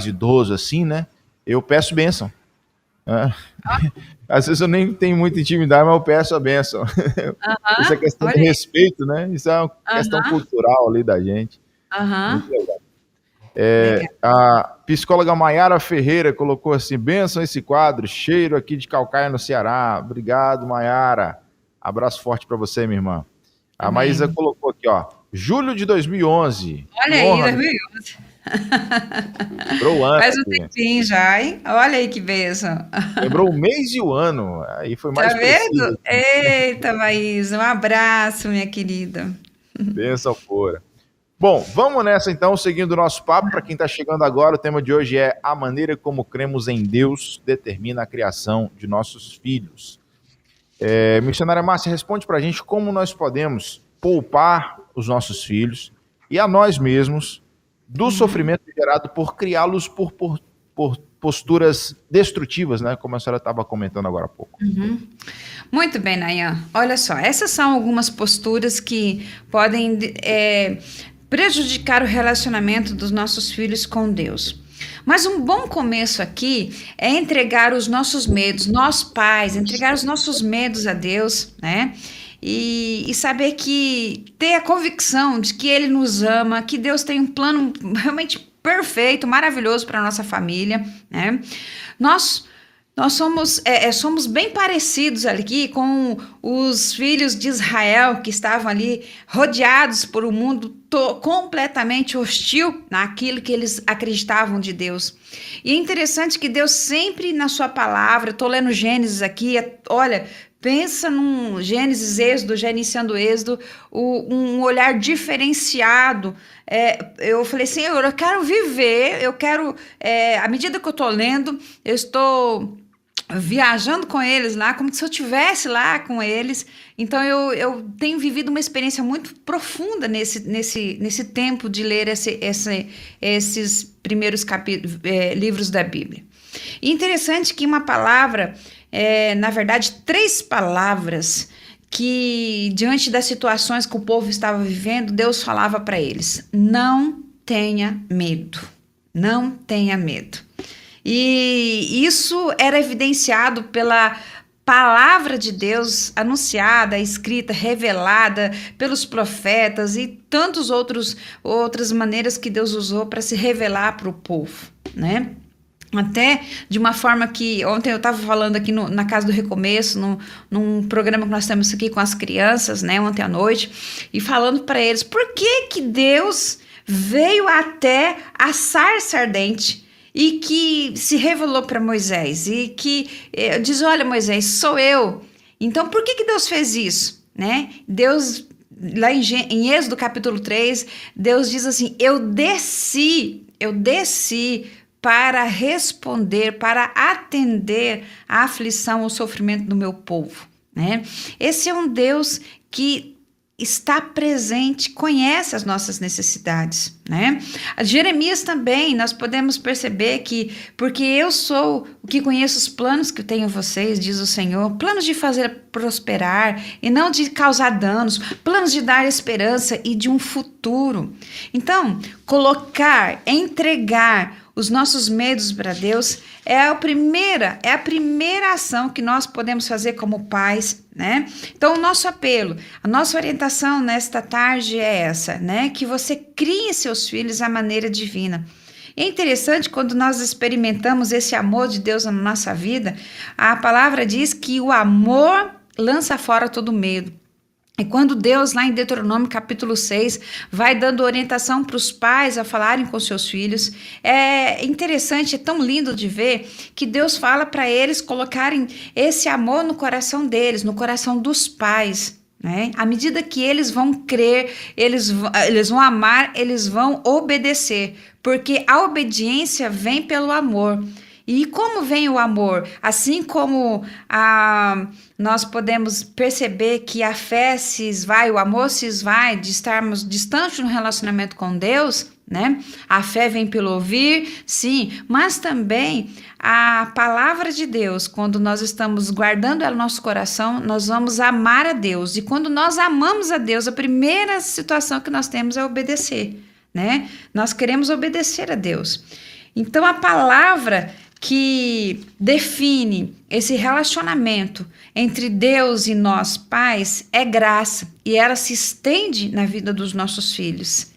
idoso assim, né? Eu peço bênção. Às vezes eu nem tenho muita intimidade, mas eu peço a bênção. Isso é questão de respeito, né? Isso é uma questão cultural ali da gente. Muito legal. A psicóloga Maiara Ferreira colocou assim: bênção esse quadro, cheiro aqui de Calcaia, no Ceará. Obrigado, Maiara. Abraço forte para você, minha irmã. A Maísa colocou aqui, ó: julho de 2011. Olha aí, 2011. Faz um tempinho já, hein? Olha aí que bênção. Lembrou o mês e o ano. Aí foi mais preciso. Tá vendo? Eita, Maísa, um abraço, minha querida. Benção fora. Bom, vamos nessa então, seguindo o nosso papo. Para quem está chegando agora, o tema de hoje é a maneira como cremos em Deus determina a criação de nossos filhos. Missionária Márcia, responde para a gente como nós podemos poupar os nossos filhos e a nós mesmos do sofrimento gerado por criá-los por posturas destrutivas, né? Como a senhora estava comentando agora há pouco. Muito bem, Nayan. Olha só, essas são algumas posturas que podem prejudicar o relacionamento dos nossos filhos com Deus. Mas um bom começo aqui é entregar os nossos medos, nós pais, entregar os nossos medos a Deus, né? E saber ter a convicção de que Ele nos ama, que Deus tem um plano realmente perfeito, maravilhoso para a nossa família, né? Nós somos bem parecidos aqui com os filhos de Israel que estavam ali rodeados por um mundo completamente hostil naquilo que eles acreditavam de Deus. E é interessante que Deus sempre na sua palavra, eu estou lendo Gênesis aqui, olha, pensa num Gênesis, Êxodo, já iniciando o Êxodo, um olhar diferenciado. Eu falei, Senhor, eu quero viver, à medida que eu estou lendo, eu estou viajando com eles lá, como se eu estivesse lá com eles. Então eu tenho vivido uma experiência muito profunda nesse tempo de ler esses primeiros livros da Bíblia. E interessante que uma palavra, na verdade 3 palavras que diante das situações que o povo estava vivendo, Deus falava para eles: não tenha medo, não tenha medo. E isso era evidenciado pela palavra de Deus anunciada, escrita, revelada pelos profetas e tantas outras maneiras que Deus usou para se revelar para o povo, né? Até de uma forma que ontem eu estava falando aqui na Casa do Recomeço, num programa que nós temos aqui com as crianças, né, ontem à noite, e falando para eles por que Deus veio até a sarça ardente e que se revelou para Moisés e que diz: olha, Moisés, sou eu. Então, por que Deus fez isso? Né? Deus, lá em Êxodo capítulo 3, Deus diz assim: eu desci para responder, para atender à aflição, ao sofrimento do meu povo. Né? Esse é um Deus que está presente, conhece as nossas necessidades, né? A Jeremias também, nós podemos perceber que, porque eu sou o que conheço os planos que eu tenho a vocês, diz o Senhor, planos de fazer prosperar e não de causar danos, planos de dar esperança e de um futuro. Então, entregar os nossos medos para Deus é a primeira ação que nós podemos fazer como pais, né? Então, o nosso apelo, a nossa orientação nesta tarde é essa, né? Que você crie em seus filhos a maneira divina. É interessante quando nós experimentamos esse amor de Deus na nossa vida, a palavra diz que o amor lança fora todo medo. E quando Deus, lá em Deuteronômio capítulo 6, vai dando orientação para os pais a falarem com seus filhos, é interessante, é tão lindo de ver que Deus fala para eles colocarem esse amor no coração deles, no coração dos pais. Né? À medida que eles vão crer, eles vão amar, eles vão obedecer, porque a obediência vem pelo amor. E como vem o amor? Assim como nós podemos perceber que a fé se esvai, o amor se esvai de estarmos distantes no relacionamento com Deus, né? A fé vem pelo ouvir, sim, mas também a palavra de Deus, quando nós estamos guardando ela no nosso coração, nós vamos amar a Deus. E quando nós amamos a Deus, a primeira situação que nós temos é obedecer, né? Nós queremos obedecer a Deus. Então, a palavra que define esse relacionamento entre Deus e nós pais é graça, e ela se estende na vida dos nossos filhos.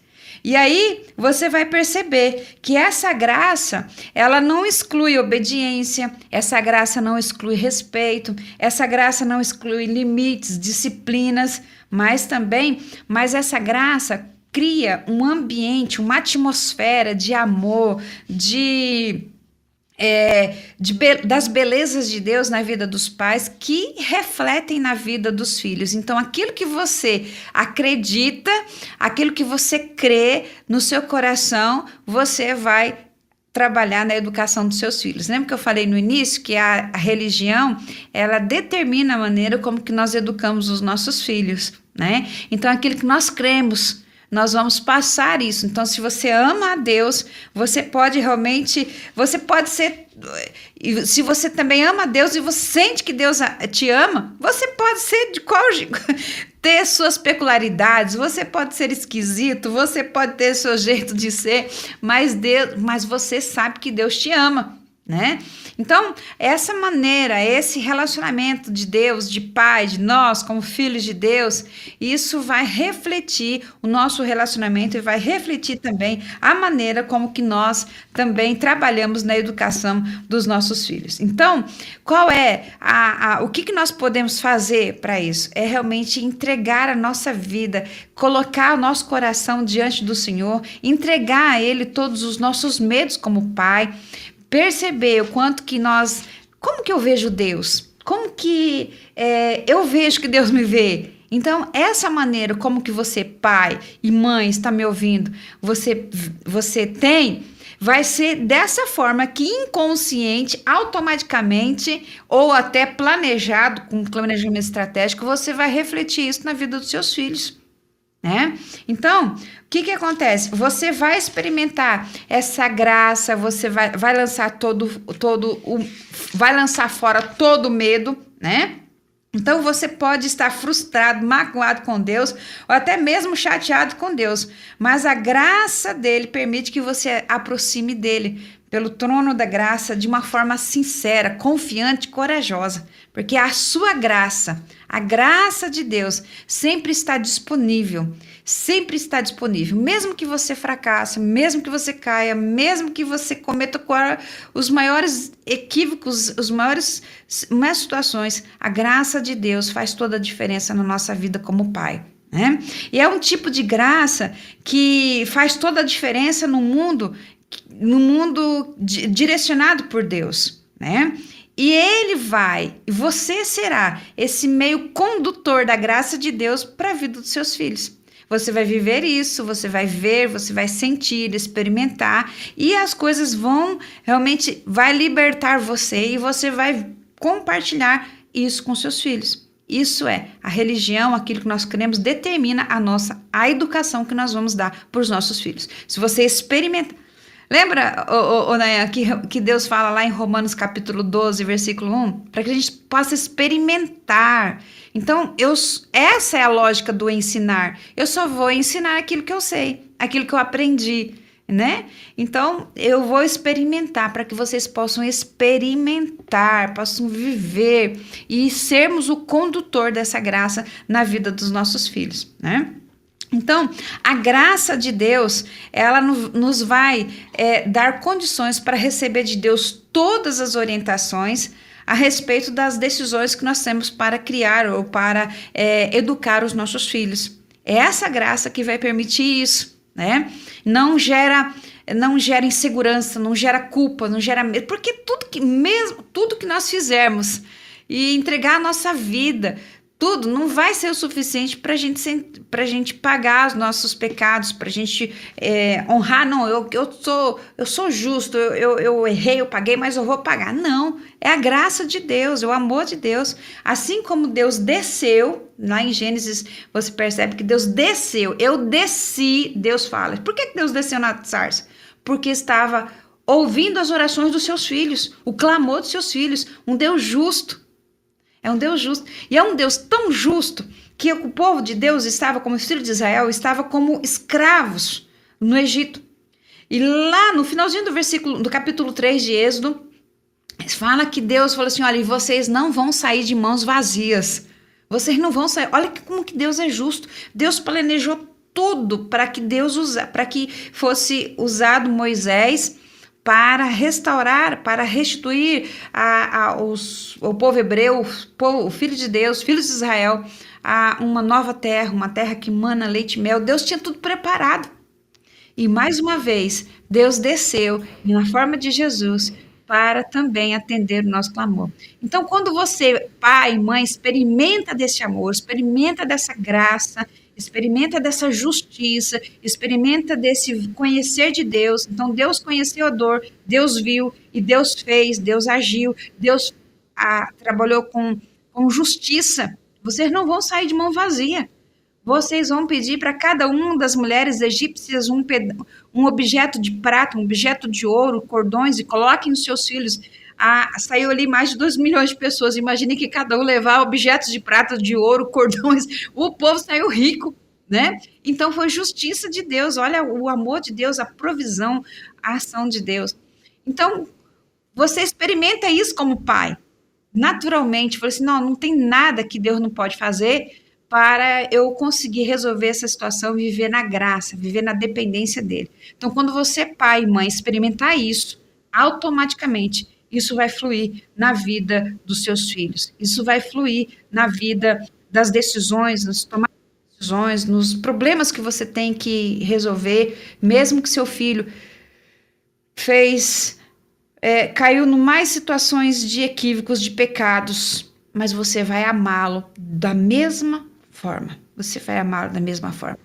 E aí você vai perceber que essa graça, ela não exclui obediência, essa graça não exclui respeito, essa graça não exclui limites, disciplinas, mas essa graça cria um ambiente, uma atmosfera de amor, de das belezas de Deus na vida dos pais que refletem na vida dos filhos. Então, aquilo que você acredita, aquilo que você crê no seu coração, você vai trabalhar na educação dos seus filhos. Lembra que eu falei no início que a religião, ela determina a maneira como que nós educamos os nossos filhos, né? Então, aquilo que nós cremos, nós vamos passar isso. Então, se você ama a Deus, você pode ser, se você também ama a Deus e você sente que Deus te ama, você pode ser ter suas peculiaridades, você pode ser esquisito, você pode ter seu jeito de ser, mas você sabe que Deus te ama, né? Então, essa maneira, esse relacionamento de Deus, de Pai, de nós como filhos de Deus, isso vai refletir o nosso relacionamento e vai refletir também a maneira como que nós também trabalhamos na educação dos nossos filhos. Então, qual é o que nós podemos fazer para isso? É realmente entregar a nossa vida, colocar o nosso coração diante do Senhor, entregar a Ele todos os nossos medos como Pai, perceber o quanto que como que eu vejo Deus? Como que eu vejo que Deus me vê? Então, essa maneira como que você, pai e mãe, está me ouvindo, você tem, vai ser dessa forma que inconsciente, automaticamente, ou até planejado, com planejamento estratégico, você vai refletir isso na vida dos seus filhos, né? Então, o que acontece? Você vai experimentar essa graça, você vai lançar vai lançar fora todo o medo, né? Então você pode estar frustrado, magoado com Deus, ou até mesmo chateado com Deus, mas a graça dele permite que você aproxime dele pelo trono da graça de uma forma sincera, confiante, corajosa, porque a sua graça, a graça de Deus sempre está disponível, mesmo que você fracasse, mesmo que você caia, mesmo que você cometa os maiores equívocos, as maiores situações, a graça de Deus faz toda a diferença na nossa vida como pai, né? E é um tipo de graça que faz toda a diferença no mundo direcionado por Deus, né? E você será esse meio condutor da graça de Deus para a vida dos seus filhos. Você vai viver isso, você vai ver, você vai sentir, experimentar, e as coisas vai libertar você e você vai compartilhar isso com seus filhos. Isso a religião, aquilo que nós queremos, determina a educação que nós vamos dar para os nossos filhos. Se você experimentar. Lembra, Nayan, que Deus fala lá em Romanos capítulo 12, versículo 1? Para que a gente possa experimentar. Então, essa é a lógica do ensinar. Eu só vou ensinar aquilo que eu sei, aquilo que eu aprendi, né? Então, eu vou experimentar para que vocês possam experimentar, possam viver e sermos o condutor dessa graça na vida dos nossos filhos, né? Então, a graça de Deus, ela nos vai dar condições para receber de Deus todas as orientações a respeito das decisões que nós temos para criar ou para educar os nossos filhos. É essa graça que vai permitir isso, né? Não gera insegurança, não gera culpa, não gera medo, porque tudo que nós fizermos e entregar a nossa vida, tudo não vai ser o suficiente para a gente pagar os nossos pecados, para a gente honrar. Não, eu sou justo, eu errei, eu paguei, mas eu vou pagar. Não, é a graça de Deus, é o amor de Deus. Assim como Deus desceu, lá em Gênesis você percebe que Deus desceu, eu desci, Deus fala. Por que Deus desceu na sarça? Porque estava ouvindo as orações dos seus filhos, o clamor dos seus filhos, um Deus justo. É um Deus justo. E é um Deus tão justo que o povo de Deus estava, como os filhos de Israel, estava como escravos no Egito. E lá no finalzinho do capítulo 3 de Êxodo, fala que Deus falou assim, olha, e vocês não vão sair de mãos vazias. Vocês não vão sair. Olha como que Deus é justo. Deus planejou tudo para que fosse usado Moisés para restaurar, para restituir o povo hebreu, o filho de Deus, filhos de Israel, a uma nova terra, uma terra que mana leite e mel. Deus tinha tudo preparado. E mais uma vez, Deus desceu, na forma de Jesus, para também atender o nosso clamor. Então, quando você, pai, mãe, experimenta desse amor, experimenta dessa graça, experimenta dessa justiça, experimenta desse conhecer de Deus. Então, Deus conheceu a dor, Deus viu e Deus fez, Deus agiu, Deus trabalhou com justiça. Vocês não vão sair de mão vazia. Vocês vão pedir para cada uma das mulheres egípcias um objeto de prata, um objeto de ouro, cordões, e coloquem os seus filhos. Saiu ali mais de 2 milhões de pessoas. Imagine que cada um levar objetos de prata, de ouro, cordões. O povo saiu rico, né? Então foi justiça de Deus. Olha o amor de Deus, a provisão, a ação de Deus. Então, você experimenta isso como pai. Naturalmente, fala assim, não tem nada que Deus não pode fazer para eu conseguir resolver essa situação, viver na graça, viver na dependência dele. Então, quando você, pai e mãe, experimentar isso, automaticamente, isso vai fluir na vida dos seus filhos. Isso vai fluir na vida das decisões, nas tomadas de decisões, nos problemas que você tem que resolver, mesmo que seu filho caiu em mais situações de equívocos, de pecados, mas você vai amá-lo da mesma forma. Você vai amá-lo da mesma forma.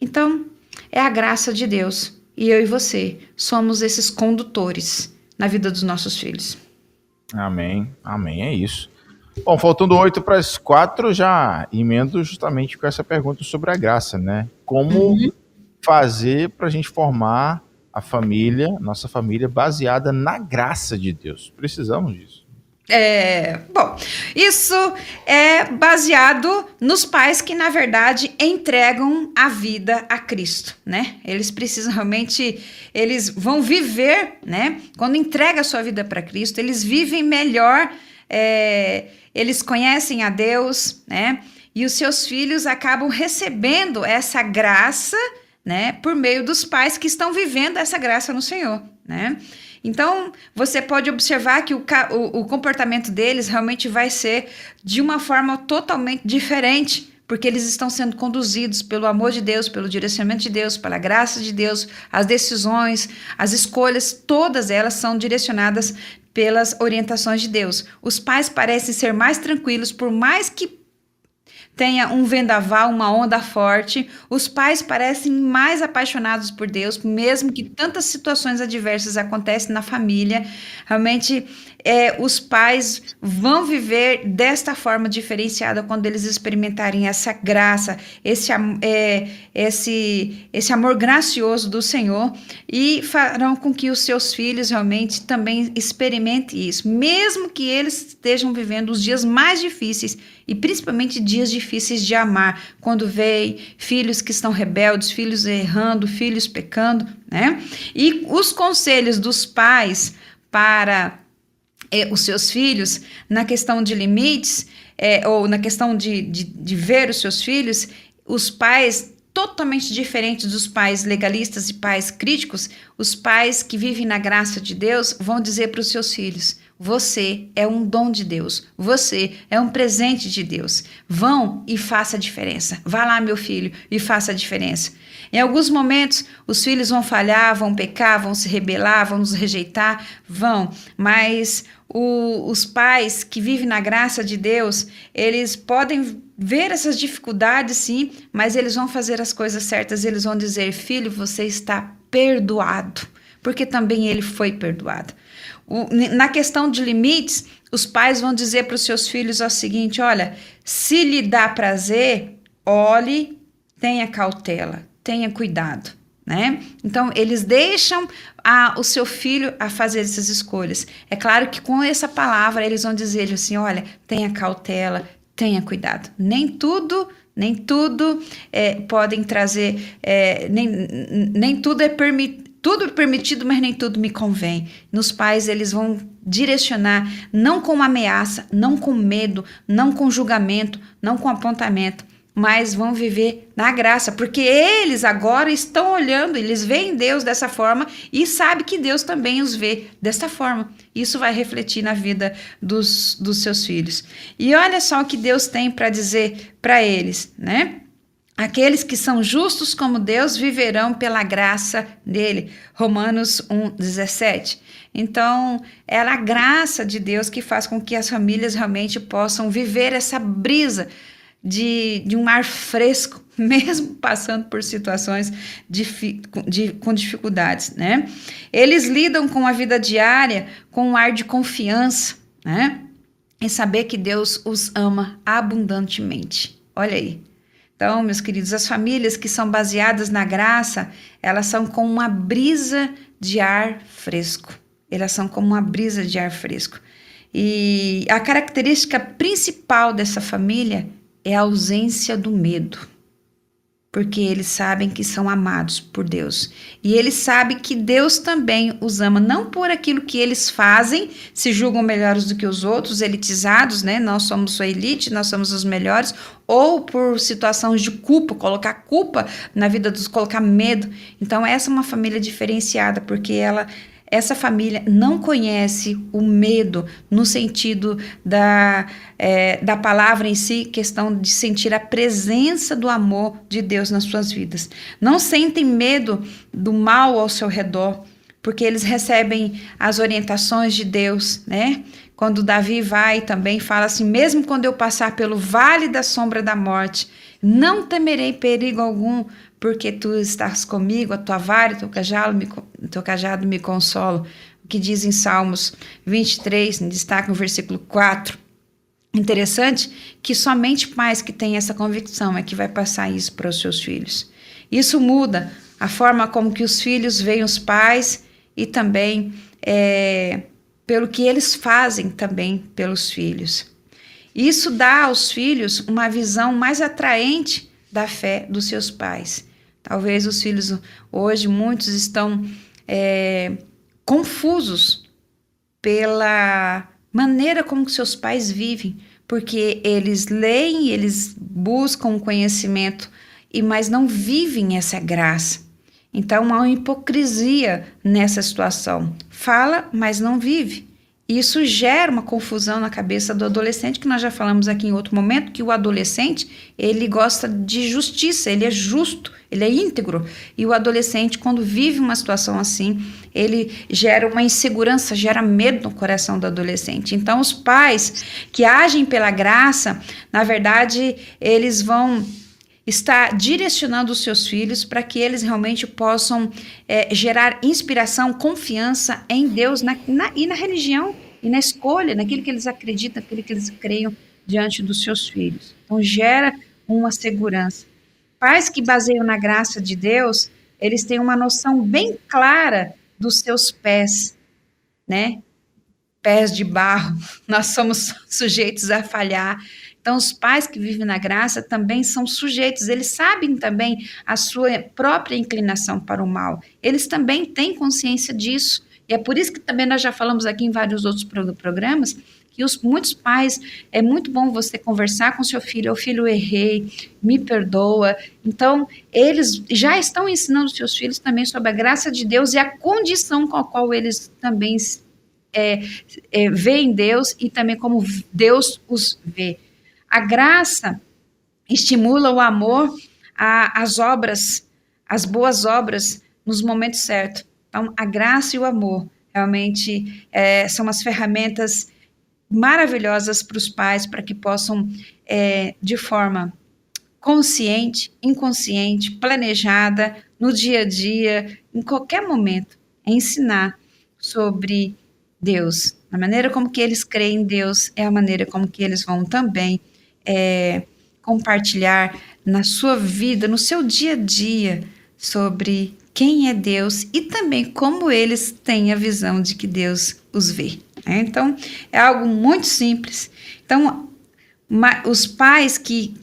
Então, é a graça de Deus. E eu e você somos esses condutores na vida dos nossos filhos. Amém, amém, é isso. Bom, faltando 8 para as 4, já emendo justamente com essa pergunta sobre a graça, né? Como fazer para a gente formar a família, nossa família, baseada na graça de Deus? Precisamos disso. Bom, isso é baseado nos pais que, na verdade, entregam a vida a Cristo, né? Eles precisam realmente, eles vão viver, né? Quando entrega a sua vida para Cristo, eles vivem melhor, eles conhecem a Deus, né? E os seus filhos acabam recebendo essa graça, né? Por meio dos pais que estão vivendo essa graça no Senhor, né? Então, você pode observar que o comportamento deles realmente vai ser de uma forma totalmente diferente, porque eles estão sendo conduzidos pelo amor de Deus, pelo direcionamento de Deus, pela graça de Deus, as decisões, as escolhas, todas elas são direcionadas pelas orientações de Deus. Os pais parecem ser mais tranquilos, por mais que tenha um vendaval, uma onda forte, os pais parecem mais apaixonados por Deus, mesmo que tantas situações adversas acontecem na família. Realmente, os pais vão viver desta forma diferenciada quando eles experimentarem essa graça, esse amor gracioso do Senhor, e farão com que os seus filhos realmente também experimentem isso, mesmo que eles estejam vivendo os dias mais difíceis, e principalmente dias difíceis de amar, quando veem filhos que estão rebeldes, filhos errando, filhos pecando, né? E os conselhos dos pais para os seus filhos, na questão de limites, ou na questão de ver os seus filhos, os pais totalmente diferentes dos pais legalistas e pais críticos, os pais que vivem na graça de Deus vão dizer para os seus filhos: você é um dom de Deus, você é um presente de Deus. Vão e faça a diferença. Vá lá, meu filho, e faça a diferença. Em alguns momentos, os filhos vão falhar, vão pecar, vão se rebelar, vão nos rejeitar, mas os pais que vivem na graça de Deus, eles podem ver essas dificuldades, sim, mas eles vão fazer as coisas certas, eles vão dizer: filho, você está perdoado, porque também ele foi perdoado. Na questão de limites, os pais vão dizer para os seus filhos o seguinte: olha, se lhe dá prazer, olhe, tenha cautela, tenha cuidado, né? Então, eles deixam o seu filho a fazer essas escolhas. É claro que com essa palavra, eles vão dizer assim: olha, tenha cautela, tenha cuidado. Nem tudo podem trazer, nem tudo é permitido. Tudo é permitido, mas nem tudo me convém. Nos pais, eles vão direcionar, não com ameaça, não com medo, não com julgamento, não com apontamento, mas vão viver na graça, porque eles agora estão olhando, eles veem Deus dessa forma e sabem que Deus também os vê dessa forma. Isso vai refletir na vida dos seus filhos. E olha só o que Deus tem para dizer para eles, né? Aqueles que são justos como Deus viverão pela graça dele. Romanos 1:17. Então, é a graça de Deus que faz com que as famílias realmente possam viver essa brisa de um ar fresco, mesmo passando por situações com dificuldades, né? Eles lidam com a vida diária com um ar de confiança, né? E saber que Deus os ama abundantemente. Olha aí. Então, meus queridos, as famílias que são baseadas na graça, elas são como uma brisa de ar fresco. Elas são como uma brisa de ar fresco. E a característica principal dessa família é a ausência do medo. Porque eles sabem que são amados por Deus. E eles sabem que Deus também os ama, não por aquilo que eles fazem, se julgam melhores do que os outros, elitizados, né? Nós somos a elite, nós somos os melhores, ou por situações de culpa, colocar culpa na vida dos, colocar medo. Então, essa é uma família diferenciada, porque essa família não conhece o medo no sentido da palavra em si, questão de sentir a presença do amor de Deus nas suas vidas. Não sentem medo do mal ao seu redor, porque eles recebem as orientações de Deus, né? Quando Davi vai também fala assim, mesmo quando eu passar pelo vale da sombra da morte, não temerei perigo algum, porque tu estás comigo, a tua vara e teu cajado me consolam. O que diz em Salmos 23, destaca no versículo 4. Interessante que somente pais que têm essa convicção é que vai passar isso para os seus filhos. Isso muda a forma como que os filhos veem os pais e também pelo que eles fazem também pelos filhos. Isso dá aos filhos uma visão mais atraente da fé dos seus pais. Talvez os filhos hoje, muitos estão confusos pela maneira como seus pais vivem, porque eles leem, eles buscam conhecimento, mas não vivem essa graça. Então, há uma hipocrisia nessa situação. Fala, mas não vive. Isso gera uma confusão na cabeça do adolescente, que nós já falamos aqui em outro momento, que o adolescente, ele gosta de justiça, ele é justo, ele é íntegro. E o adolescente, quando vive uma situação assim, ele gera uma insegurança, gera medo no coração do adolescente. Então, os pais que agem pela graça, na verdade, eles vão estar direcionando os seus filhos para que eles realmente possam gerar inspiração, confiança em Deus e na religião, e na escolha, naquilo que eles acreditam, naquilo que eles creiam diante dos seus filhos. Então, gera uma segurança. Pais que baseiam na graça de Deus, eles têm uma noção bem clara dos seus pés, né? Pés de barro, nós somos sujeitos a falhar. Então, os pais que vivem na graça também são sujeitos, eles sabem também a sua própria inclinação para o mal. Eles também têm consciência disso. E é por isso que também nós já falamos aqui em vários outros programas, que muitos pais, é muito bom você conversar com seu filho, eu filho, errei, me perdoa. Então, eles já estão ensinando os seus filhos também sobre a graça de Deus e a condição com a qual eles também veem Deus e também como Deus os vê. A graça estimula o amor às obras, às boas obras, nos momentos certos. Então, a graça e o amor realmente são as ferramentas maravilhosas para os pais, para que possam, de forma consciente, inconsciente, planejada, no dia a dia, em qualquer momento, ensinar sobre Deus. A maneira como que eles creem em Deus é a maneira como que eles vão também compartilhar na sua vida, no seu dia a dia, sobre quem é Deus e também como eles têm a visão de que Deus os vê. Então, é algo muito simples. Então, os pais que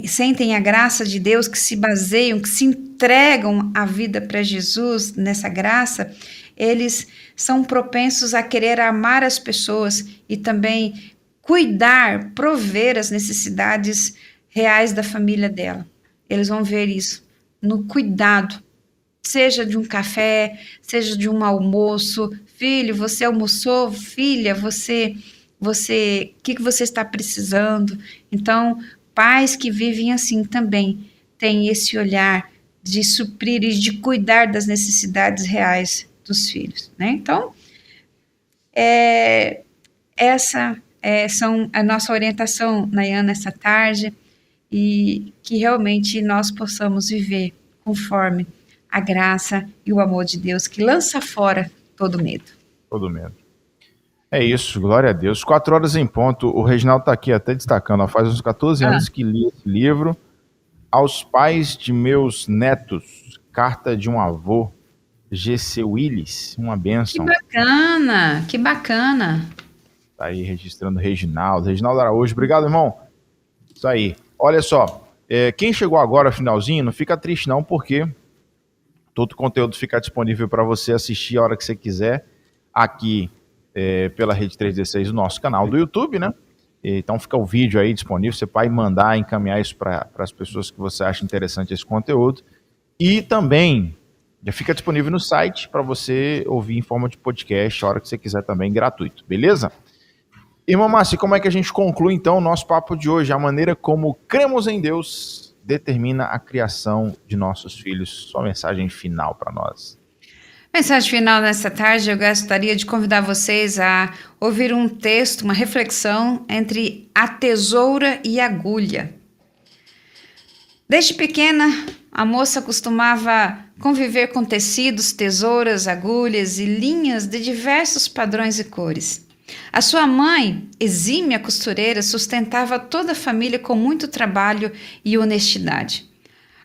sentem a graça de Deus, que se baseiam, que se entregam a vida para Jesus nessa graça, eles são propensos a querer amar as pessoas e também cuidar, prover as necessidades reais da família dela. Eles vão ver isso no cuidado, seja de um café, seja de um almoço. Filho, você almoçou? Filha, o que você está precisando? Então, pais que vivem assim também tem esse olhar de suprir e de cuidar das necessidades reais dos filhos, né? Então, essa são a nossa orientação, Nayana, essa tarde, e que realmente nós possamos viver conforme a graça e o amor de Deus que lança fora todo medo. Todo medo. É isso, glória a Deus. 4 horas em ponto. O Reginaldo está aqui até destacando. Ó, faz uns 14 anos que li esse livro. Aos pais de meus netos, carta de um avô, G.C. Willis, uma bênção. Que bacana, que bacana. Tá aí registrando Reginaldo Araújo. Obrigado, irmão. Isso aí. Olha só, quem chegou agora, finalzinho, não fica triste não, porque todo o conteúdo fica disponível para você assistir a hora que você quiser, aqui pela Rede 316, o nosso canal do YouTube, né? Então fica o vídeo aí disponível, você vai mandar, encaminhar isso para as pessoas que você acha interessante esse conteúdo. E também já fica disponível no site para você ouvir em forma de podcast, a hora que você quiser também, gratuito, beleza? Irmã Márcia, como é que a gente conclui então o nosso papo de hoje? A maneira como cremos em Deus determina a criação de nossos filhos. Sua mensagem final para nós. Mensagem final nessa tarde, eu gostaria de convidar vocês a ouvir um texto, uma reflexão entre a tesoura e a agulha. Desde pequena, a moça costumava conviver com tecidos, tesouras, agulhas e linhas de diversos padrões e cores. A sua mãe, exímia costureira, sustentava toda a família com muito trabalho e honestidade.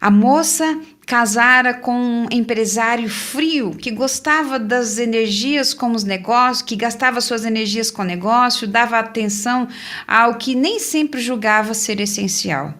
A moça casara com um empresário frio que gostava das energias com os negócios, que gastava suas energias com o negócio, dava atenção ao que nem sempre julgava ser essencial.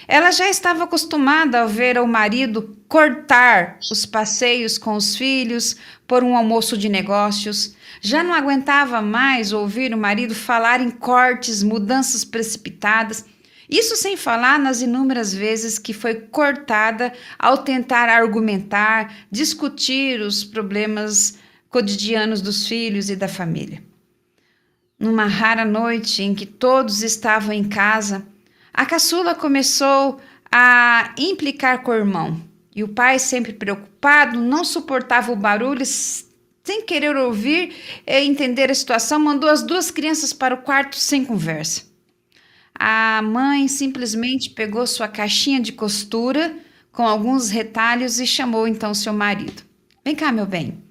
Ela já estava acostumada a ver o marido cortar os passeios com os filhos por um almoço de negócios. Já não aguentava mais ouvir o marido falar em cortes, mudanças precipitadas. Isso sem falar nas inúmeras vezes que foi cortada ao tentar argumentar, discutir os problemas cotidianos dos filhos e da família. Numa rara noite em que todos estavam em casa, a caçula começou a implicar com o irmão. E o pai, sempre preocupado, não suportava o barulho, sem querer ouvir e entender a situação, mandou as 2 crianças para o quarto sem conversa. A mãe simplesmente pegou sua caixinha de costura com alguns retalhos e chamou então seu marido. Vem cá, meu bem.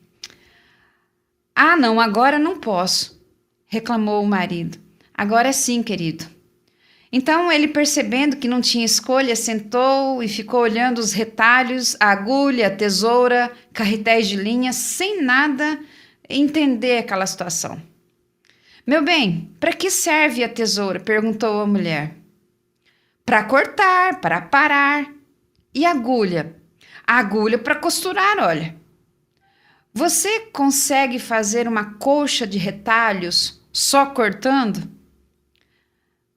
Ah, não, agora não posso, reclamou o marido. Agora sim, querido. Então ele, percebendo que não tinha escolha, sentou e ficou olhando os retalhos, a agulha, a tesoura, carretéis de linha, sem nada entender aquela situação. Meu bem, para que serve a tesoura? Perguntou a mulher. Para cortar, para parar. E a agulha? A agulha para costurar, olha. Você consegue fazer uma colcha de retalhos só cortando?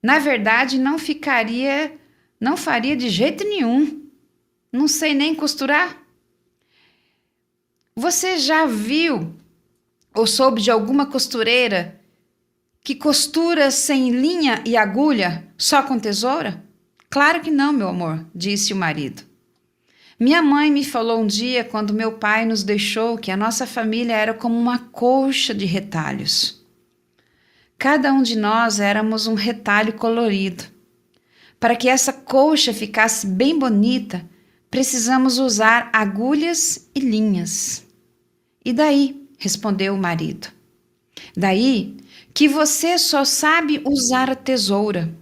Na verdade, não faria de jeito nenhum. Não sei nem costurar. Você já viu ou soube de alguma costureira que costura sem linha e agulha, só com tesoura? Claro que não, meu amor, disse o marido. Minha mãe me falou um dia, quando meu pai nos deixou, que a nossa família era como uma colcha de retalhos. Cada um de nós éramos um retalho colorido. Para que essa colcha ficasse bem bonita, precisamos usar agulhas e linhas. E daí? Respondeu o marido. Daí que você só sabe usar a tesoura.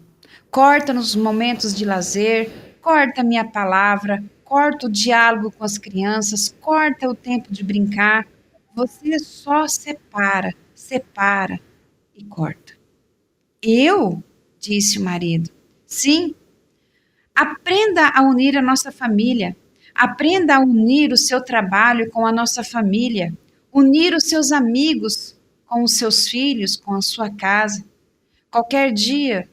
Corta nos momentos de lazer, corta a minha palavra, corta o diálogo com as crianças, corta o tempo de brincar. Você só separa e corta. Eu? Disse o marido. Sim. Aprenda a unir a nossa família. Aprenda a unir o seu trabalho com a nossa família. Unir os seus amigos com os seus filhos, com a sua casa. Qualquer dia,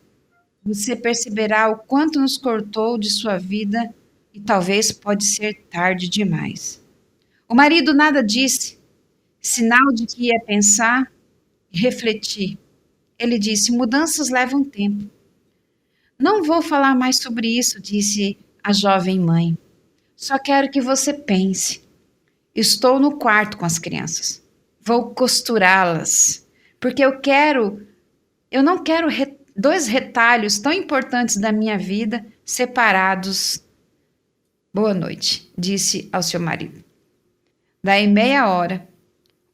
você perceberá o quanto nos cortou de sua vida e talvez pode ser tarde demais. O marido nada disse, sinal de que ia pensar e refletir. Ele disse, mudanças levam tempo. Não vou falar mais sobre isso, disse a jovem mãe. Só quero que você pense. Estou no quarto com as crianças. Vou costurá-las, porque eu não quero dois retalhos tão importantes da minha vida separados. Boa noite, disse ao seu marido. Daí meia hora,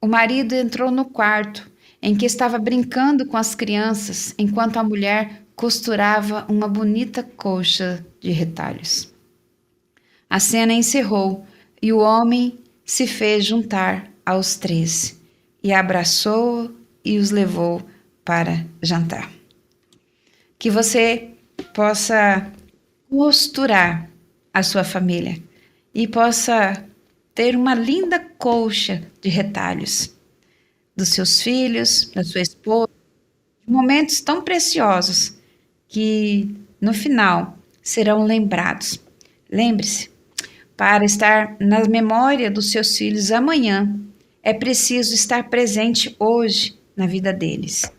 o marido entrou no quarto em que estava brincando com as crianças enquanto a mulher costurava uma bonita colcha de retalhos. A cena encerrou e o homem se fez juntar aos três e abraçou e os levou para jantar. Que você possa costurar a sua família e possa ter uma linda colcha de retalhos dos seus filhos, da sua esposa, momentos tão preciosos que no final serão lembrados. Lembre-se, para estar na memória dos seus filhos amanhã, é preciso estar presente hoje na vida deles.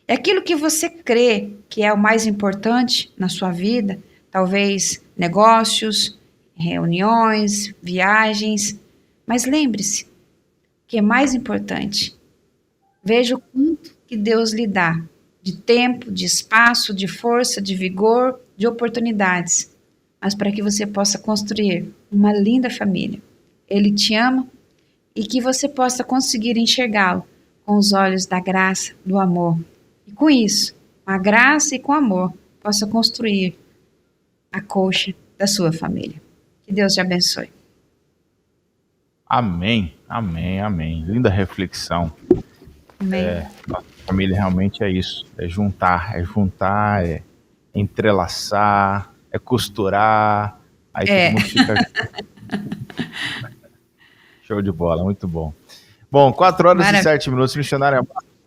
É aquilo que você crê que é o mais importante na sua vida, talvez negócios, reuniões, viagens, mas lembre-se que é mais importante. Veja o quanto que Deus lhe dá de tempo, de espaço, de força, de vigor, de oportunidades, mas para que você possa construir uma linda família. Ele te ama e que você possa conseguir enxergá-lo com os olhos da graça, do amor. E com isso, com a graça e com o amor, possa construir a colcha da sua família. Que Deus te abençoe. Amém, amém, amém. Linda reflexão. Amém. Nossa família realmente é isso, é juntar, é entrelaçar, é costurar, aí todo mundo fica... Show de bola, muito bom. Bom, 4 horas e 7 minutos, missionária,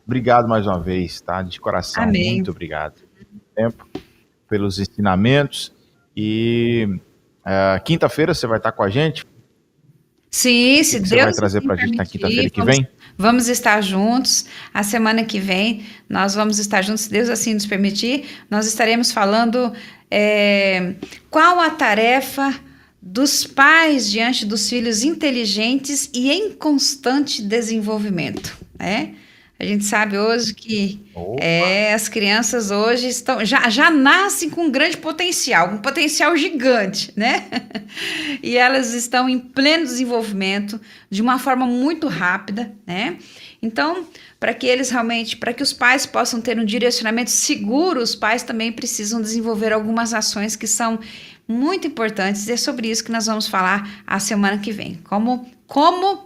obrigado mais uma vez, tá? De coração, amém. Muito obrigado pelo tempo, pelos ensinamentos, e quinta-feira você vai estar com a gente? Sim, se Deus você vai trazer para a gente na quinta-feira que vem? Vamos estar juntos. A semana que vem nós vamos estar juntos, se Deus assim nos permitir. Nós estaremos falando qual a tarefa dos pais diante dos filhos inteligentes e em constante desenvolvimento, né? A gente sabe hoje que as crianças hoje já nascem com um grande potencial, um potencial gigante, né? E elas estão em pleno desenvolvimento de uma forma muito rápida, né? Então, para que os pais possam ter um direcionamento seguro, os pais também precisam desenvolver algumas ações que são muito importantes, e é sobre isso que nós vamos falar a semana que vem. Qual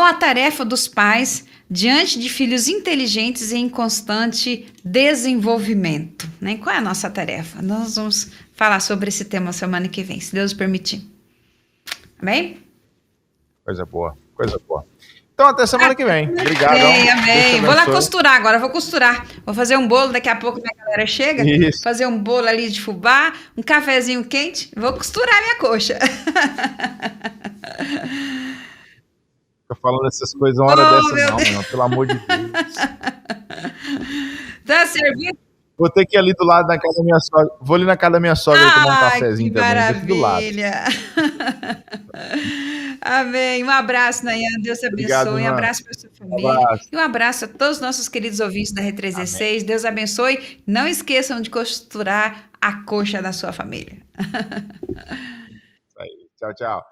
a tarefa dos pais diante de filhos inteligentes e em constante desenvolvimento, né? Qual é a nossa tarefa? Nós vamos falar sobre esse tema semana que vem, se Deus permitir. Amém? Coisa boa, coisa boa. Então, até semana que vem. Obrigado. Amém. Vou lá costurar agora, vou fazer um bolo, daqui a pouco a galera chega. Isso. Fazer um bolo ali de fubá, um cafezinho quente, vou costurar minha coxa. Fica falando essas coisas uma hora dessa não, pelo amor de Deus. Tá servindo? Vou ter que ir ali do lado da casa da minha sogra. Vou ali na casa da minha sogra tomar um cafezinho que também. Maravilha. Amém. Um abraço, Nayan. Deus te abençoe. Obrigado, um abraço para sua família. E um abraço a todos os nossos queridos ouvintes da Rede 316. Amém. Deus abençoe. Não esqueçam de costurar a coxa da sua família. Isso aí. Tchau, tchau.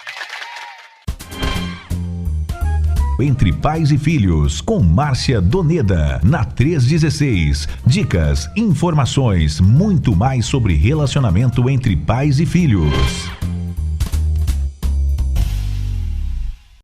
Entre Pais e Filhos, com Márcia Doneda, na 316. Dicas, informações, muito mais sobre relacionamento entre pais e filhos.